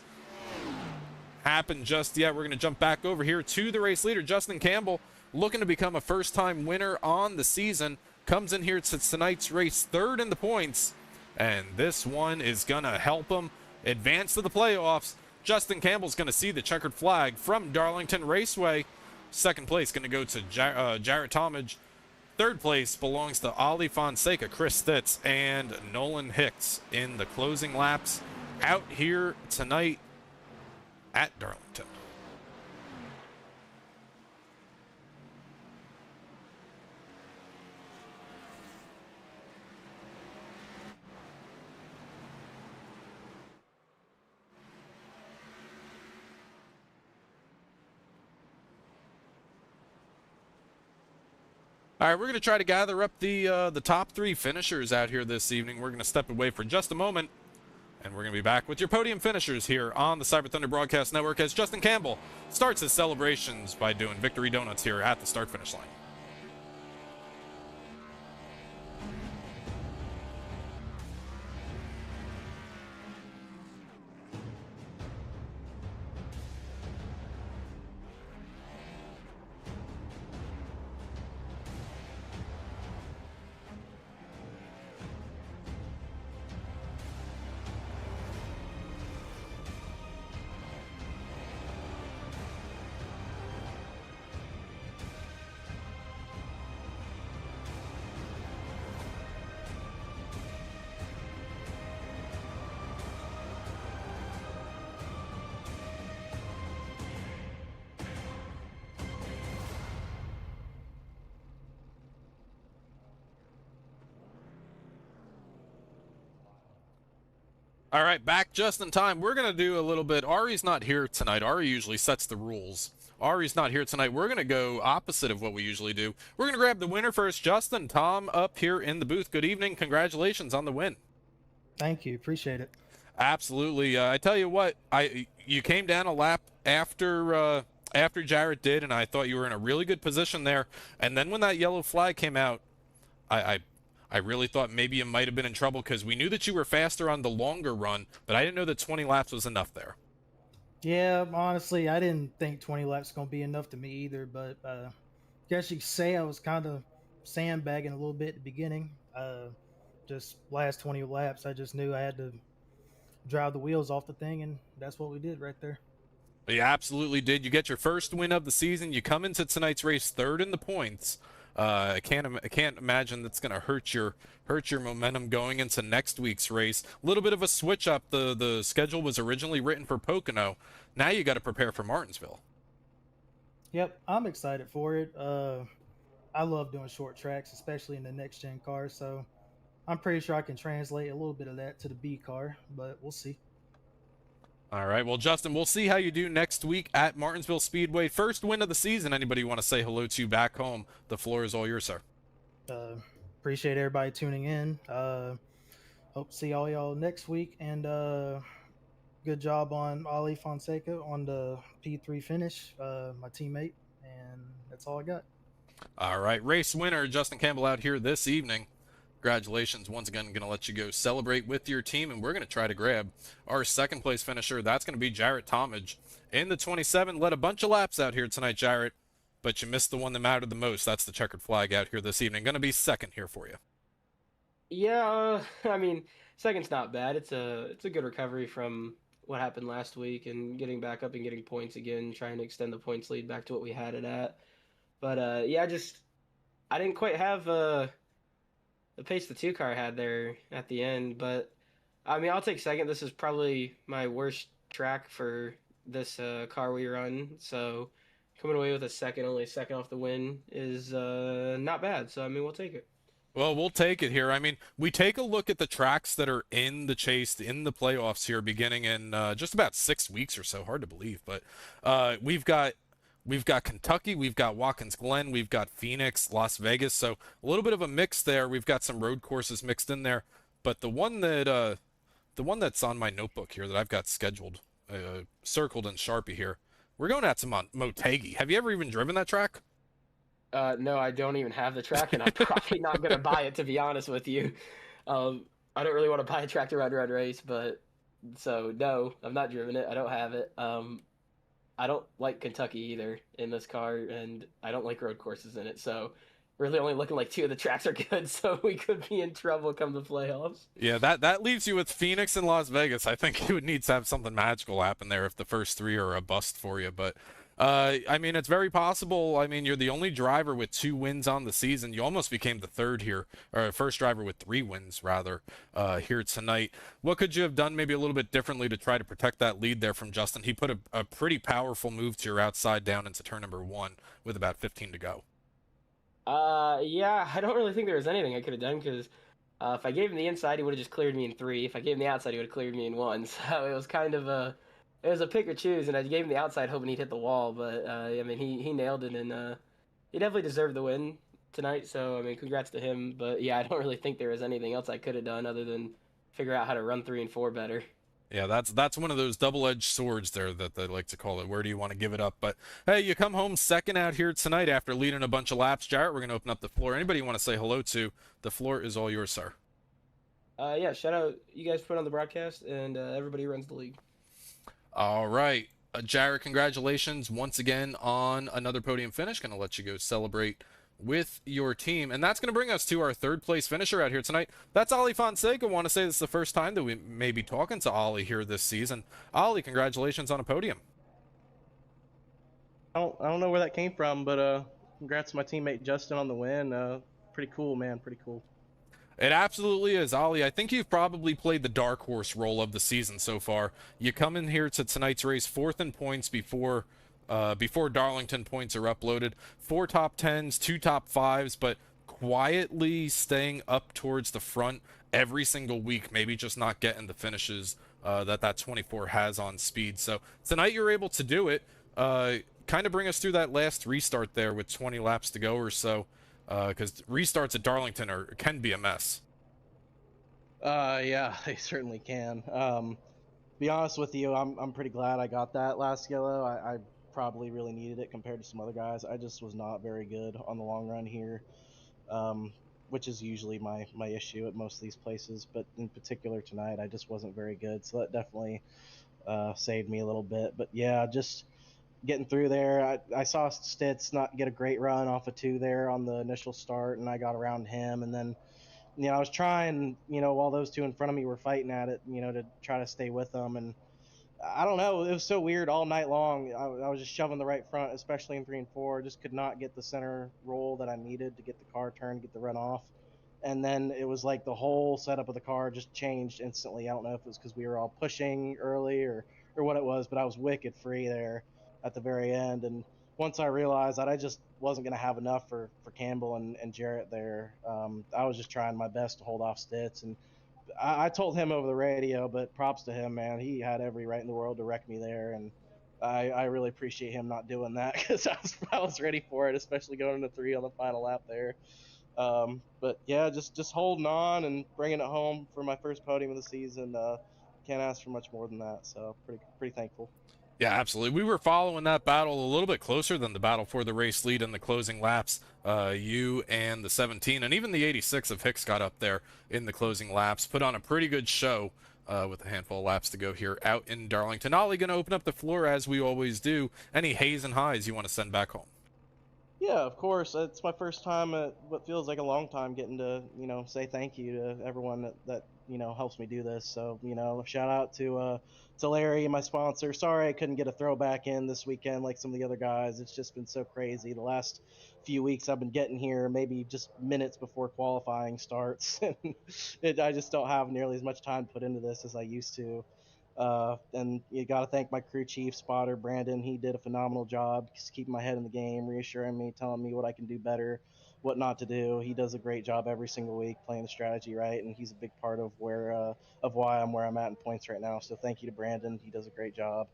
happen just yet. We're going to jump back over here to the race leader, Justin Campbell, looking to become a first-time winner on the season. Comes in here to tonight's race third in the points, and this one is going to help him advance to the playoffs. Justin Campbell's going to see the checkered flag from Darlington Raceway. Second place going to go to Jared Talmadge. Third place belongs to Arie Fonseca, Chris Stitz, and Nolan Hicks in the closing laps out here tonight at Darlington. All right, we're going to try to gather up the top 3 finishers out here this evening. We're going to step away for just a moment, and we're going to be back with your podium finishers here on the Cyber Thunder Broadcast Network as Justin Campbell starts his celebrations by doing victory donuts here at the start-finish line. All right, back just in time. We're going to do a little bit. Arie's not here tonight. Arie usually sets the rules. Arie's not here tonight. We're going to go opposite of what we usually do. We're going to grab the winner first. Justin, Tom up here in the booth. Good evening. Congratulations on the win. Thank you. Appreciate it. Absolutely. I tell you what, you came down a lap after Jarrett did, and I thought you were in a really good position there. And then when that yellow flag came out, I I really thought maybe you might have been in trouble because we knew that you were faster on the longer run, but I didn't know that 20 laps was enough there. Yeah, honestly, I didn't think 20 laps was gonna be enough to me either. But guess you could say I was kind of sandbagging a little bit at the beginning. Just last 20 laps, I just knew I had to drive the wheels off the thing, and that's what we did right there. You absolutely did. You get your first win of the season. You come into tonight's race third in the points. I can't imagine that's going to hurt your momentum going into next week's race. A little bit of a switch up. The schedule was originally written for Pocono. Now you got to prepare for Martinsville. Yep, I'm excited for it. I love doing short tracks, especially in the next gen cars. So I'm pretty sure I can translate a little bit of that to the B car, but we'll see. All right. Well, Justin, we'll see how you do next week at Martinsville Speedway. First win of the season. Anybody want to say hello to back home? The floor is all yours, sir. Appreciate everybody tuning in. Hope to see all y'all next week. And good job on Arie Fonseca on the P3 finish, my teammate. And that's all I got. All right. Race winner, Justin Campbell out here this evening. Congratulations. Once again, I'm going to let you go celebrate with your team, and we're going to try to grab our second place finisher. That's going to be Jarrett Talmadge in the 27. Led a bunch of laps out here tonight, Jarrett, but you missed the one that mattered the most. That's the checkered flag out here this evening. Going to be second here for you. Yeah, I mean, second's not bad. It's a good recovery from what happened last week and getting back up and getting points again, trying to extend the points lead back to what we had it at. But yeah, I didn't quite have the pace the 2 car had there at the end. But I mean, I'll take second. This is probably my worst track for this car we run. So coming away with a second, only a second off the win, is not bad. So I mean, we'll take it. Well, we'll take it here. I mean, we take a look at the tracks that are in the chase, in the playoffs here, beginning in just about 6 weeks or so. Hard to believe, but we've got Kentucky, we've got Watkins Glen, we've got Phoenix, Las Vegas. So a little bit of a mix there. We've got some road courses mixed in there, but the one that's on my notebook here that I've got scheduled, circled in Sharpie here, we're going at some Motegi. Have you ever even driven that track? No, I don't even have the track, and I'm probably not going to buy it, to be honest with you. I don't really want to buy a track to run race, but so no, I've not driven it. I don't have it. I don't like Kentucky either in this car, and I don't like road courses in it. So really only looking like 2 of the tracks are good, so we could be in trouble come the playoffs. Yeah, that leaves you with Phoenix and Las Vegas. I think you would need to have something magical happen there if the first 3 are a bust for you, but I mean, it's very possible. I mean, you're the only driver with 2 wins on the season. You almost became the third here, or first driver with 3 wins, rather, here tonight. What could you have done maybe a little bit differently to try to protect that lead there from Justin? He put a pretty powerful move to your outside down into turn number 1 with about 15 to go. Yeah, I don't really think there was anything I could have done because if I gave him the inside, he would have just cleared me in 3. If I gave him the outside, he would have cleared me in 1. So it was kind of it was a pick or choose, and I gave him the outside hoping he'd hit the wall, but I mean, he nailed it, and he definitely deserved the win tonight, so I mean, congrats to him. But yeah, I don't really think there was anything else I could have done other than figure out how to run 3 and 4 better. Yeah, that's one of those double-edged swords there that they like to call it. Where do you want to give it up? But hey, you come home second out here tonight after leading a bunch of laps. Jarrett, we're going to open up the floor. Anybody you want to say hello to, the floor is all yours, sir. Yeah, shout out you guys put on the broadcast, and everybody who runs the league. All right. Jarrett, congratulations once again on another podium finish. Going to let you go celebrate with your team. And that's going to bring us to our third place finisher out here tonight. That's Arie Fonseca. I want to say this is the first time that we may be talking to Arie here this season. Arie, congratulations on a podium. I don't know where that came from, but congrats to my teammate Justin on the win. Pretty cool, man. Pretty cool. It absolutely is, Arie. I think you've probably played the dark horse role of the season so far. You come in here to tonight's race 4th in points before Darlington points are uploaded. 4 top 10s, 2 top 5s, but quietly staying up towards the front every single week, maybe just not getting the finishes that 24 has on speed. So tonight you're able to do it. Kind of bring us through that last restart there with 20 laps to go or so. Because restarts at Darlington can be a mess. Yeah, they certainly can. Be honest with you, I'm pretty glad I got that last yellow. I probably really needed it compared to some other guys. I just was not very good on the long run here. which is usually my issue at most of these places. But in particular tonight, I just wasn't very good, so that definitely saved me a little bit. But yeah, just getting through there. I saw Stitz not get a great run off of 2 there on the initial start, and I got around him. And then, I was trying, while those 2 in front of me were fighting at it, to try to stay with them. And I don't know, it was so weird all night long. I was just shoving the right front, especially in 3 and 4. Just could not get the center roll that I needed to get the car turned, get the run off. And then it was like the whole setup of the car just changed instantly. I don't know if it was because we were all pushing early or what it was, but I was wicked free there at the very end. And once I realized that I just wasn't going to have enough for Campbell and Jarrett there, I was just trying my best to hold off Stitz. And I told him over the radio, but props to him, man. He had every right in the world to wreck me there. And I really appreciate him not doing that, because I was ready for it, especially going into 3 on the final lap there. But yeah, just holding on and bringing it home for my first podium of the season. Can't ask for much more than that. So pretty thankful. Yeah, absolutely. We were following that battle a little bit closer than the battle for the race lead in the closing laps. You and the 17 and even the 86 of Hicks got up there in the closing laps, put on a pretty good show with a handful of laps to go here out in Darlington. Ollie, going to open up the floor as we always do. Any hays and highs you want to send back home? Yeah, of course. It's my first time at what feels like a long time getting to, say thank you to everyone that helps me do this. So, shout out to Larry, my sponsor. Sorry I couldn't get a throwback in this weekend like some of the other guys. It's just been so crazy. The last few weeks I've been getting here maybe just minutes before qualifying starts. I just don't have nearly as much time to put into this as I used to. And you got to thank my crew chief, spotter, Brandon. He did a phenomenal job just keeping my head in the game, reassuring me, telling me what I can do better, what not to do. He does a great job every single week playing the strategy right, and he's a big part of why I'm where I'm at in points right now. So thank you to Brandon. He does a great job.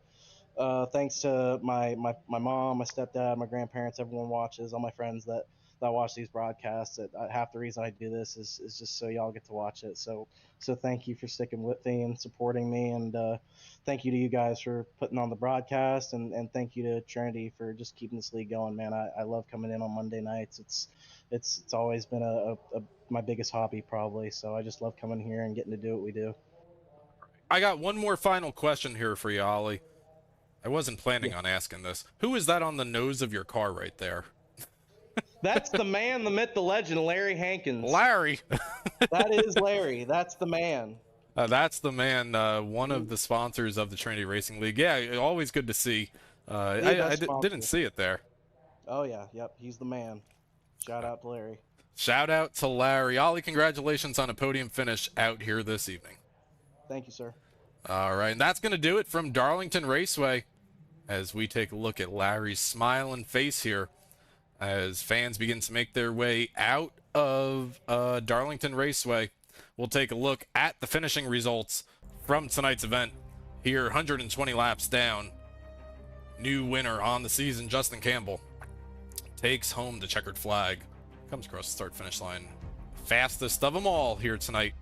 Thanks to my mom, my stepdad, my grandparents, everyone watches, all my friends that watch these broadcasts. Half the reason I do this is just so y'all get to watch it. So thank you for sticking with me and supporting me, and thank you to you guys for putting on the broadcast, and thank you to Trinity for just keeping this league going, man. I love coming in on Monday nights. It's always been my biggest hobby probably, so I just love coming here and getting to do what we do. I got one more final question here for you, Ollie. I wasn't planning on asking this. Who is that on the nose of your car right there? That's the man, the myth, the legend, Larry Hankins. Larry. That is Larry. That's the man. That's the man, one of the sponsors of the Trinity Racing League. Yeah, always good to see. I didn't see it there. Oh, yeah. Yep. He's the man. Shout out to Larry. Shout out to Larry. Ollie, congratulations on a podium finish out here this evening. Thank you, sir. All right, and that's going to do it from Darlington Raceway as we take a look at Larry's smiling face here as fans begin to make their way out of Darlington Raceway. We'll take a look at the finishing results from tonight's event. Here, 120 laps down. New winner on the season, Justin Campbell, takes home the checkered flag. Comes across the start-finish line. Fastest of them all here tonight.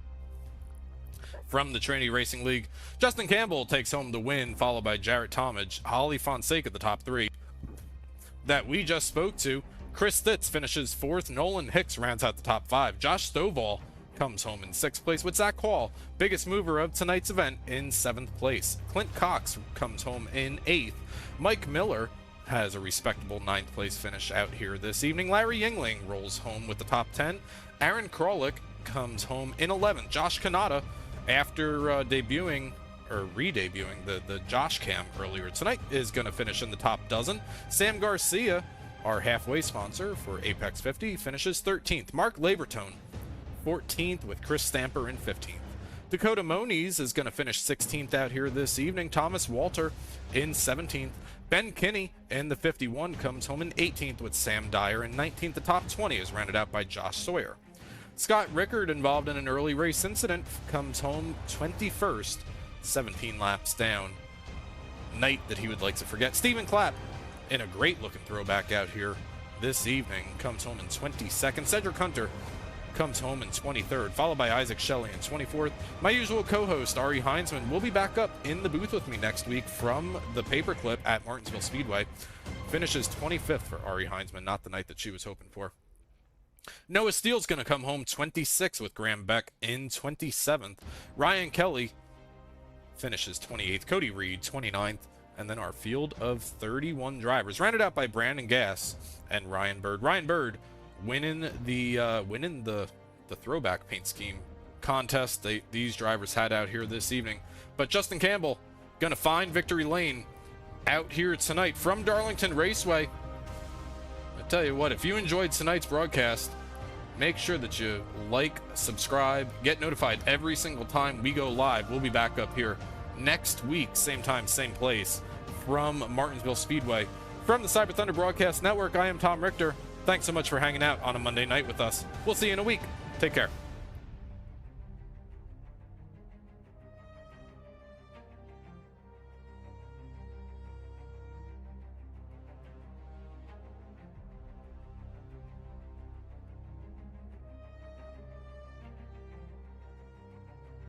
From the Trinity Racing League, Justin Campbell takes home the win, followed by Jarrett Talmadge, Holly Fonseca, the top 3 that we just spoke to. Chris Stitz finishes 4th. Nolan Hicks rounds out the top 5. Josh Stovall comes home in 6th place with Zach Hall, biggest mover of tonight's event, in 7th place. Clint Cox comes home in 8th. Mike Miller has a respectable 9th place finish out here this evening. Larry Yingling rolls home with the top 10. Aaron Krolick comes home in 11th. Josh Kanata, after re-debuting the Josh Cam earlier tonight, is going to finish in the top dozen. Sam Garcia, our halfway sponsor for Apex 50, finishes 13th. Mark Labertone, 14th, with Chris Stamper in 15th. Dakota Moniz is going to finish 16th out here this evening. Thomas Walter in 17th. Ben Kinney in the 51 comes home in 18th with Sam Dyer in 19th. The top 20 is rounded out by Josh Sawyer. Scott Rickard, involved in an early race incident, comes home 21st, 17 laps down. Night that he would like to forget. Stephen Clapp, in a great-looking throwback out here this evening, comes home in 22nd. Cedric Hunter comes home in 23rd, followed by Isaac Shelley in 24th. My usual co-host, Arie Heinzman, will be back up in the booth with me next week from the Paperclip at Martinsville Speedway. Finishes 25th for Arie Heinzman, not the night that she was hoping for. Noah Steele's going to come home 26th with Graham Beck in 27th. Ryan Kelly finishes 28th. Cody Reed 29th. And then our field of 31 drivers, rounded out by Brandon Gass and Ryan Bird. Ryan Bird winning the throwback paint scheme contest these drivers had out here this evening. But Justin Campbell going to find victory lane out here tonight from Darlington Raceway. I tell you what, if you enjoyed tonight's broadcast, make sure that you like, subscribe, get notified every single time we go live. We'll be back up here next week, same time, same place, from Martinsville Speedway. From the Cyber Thunder Broadcast Network, I am Tom Richter. Thanks so much for hanging out on a Monday night with us. We'll see you in a week. Take care.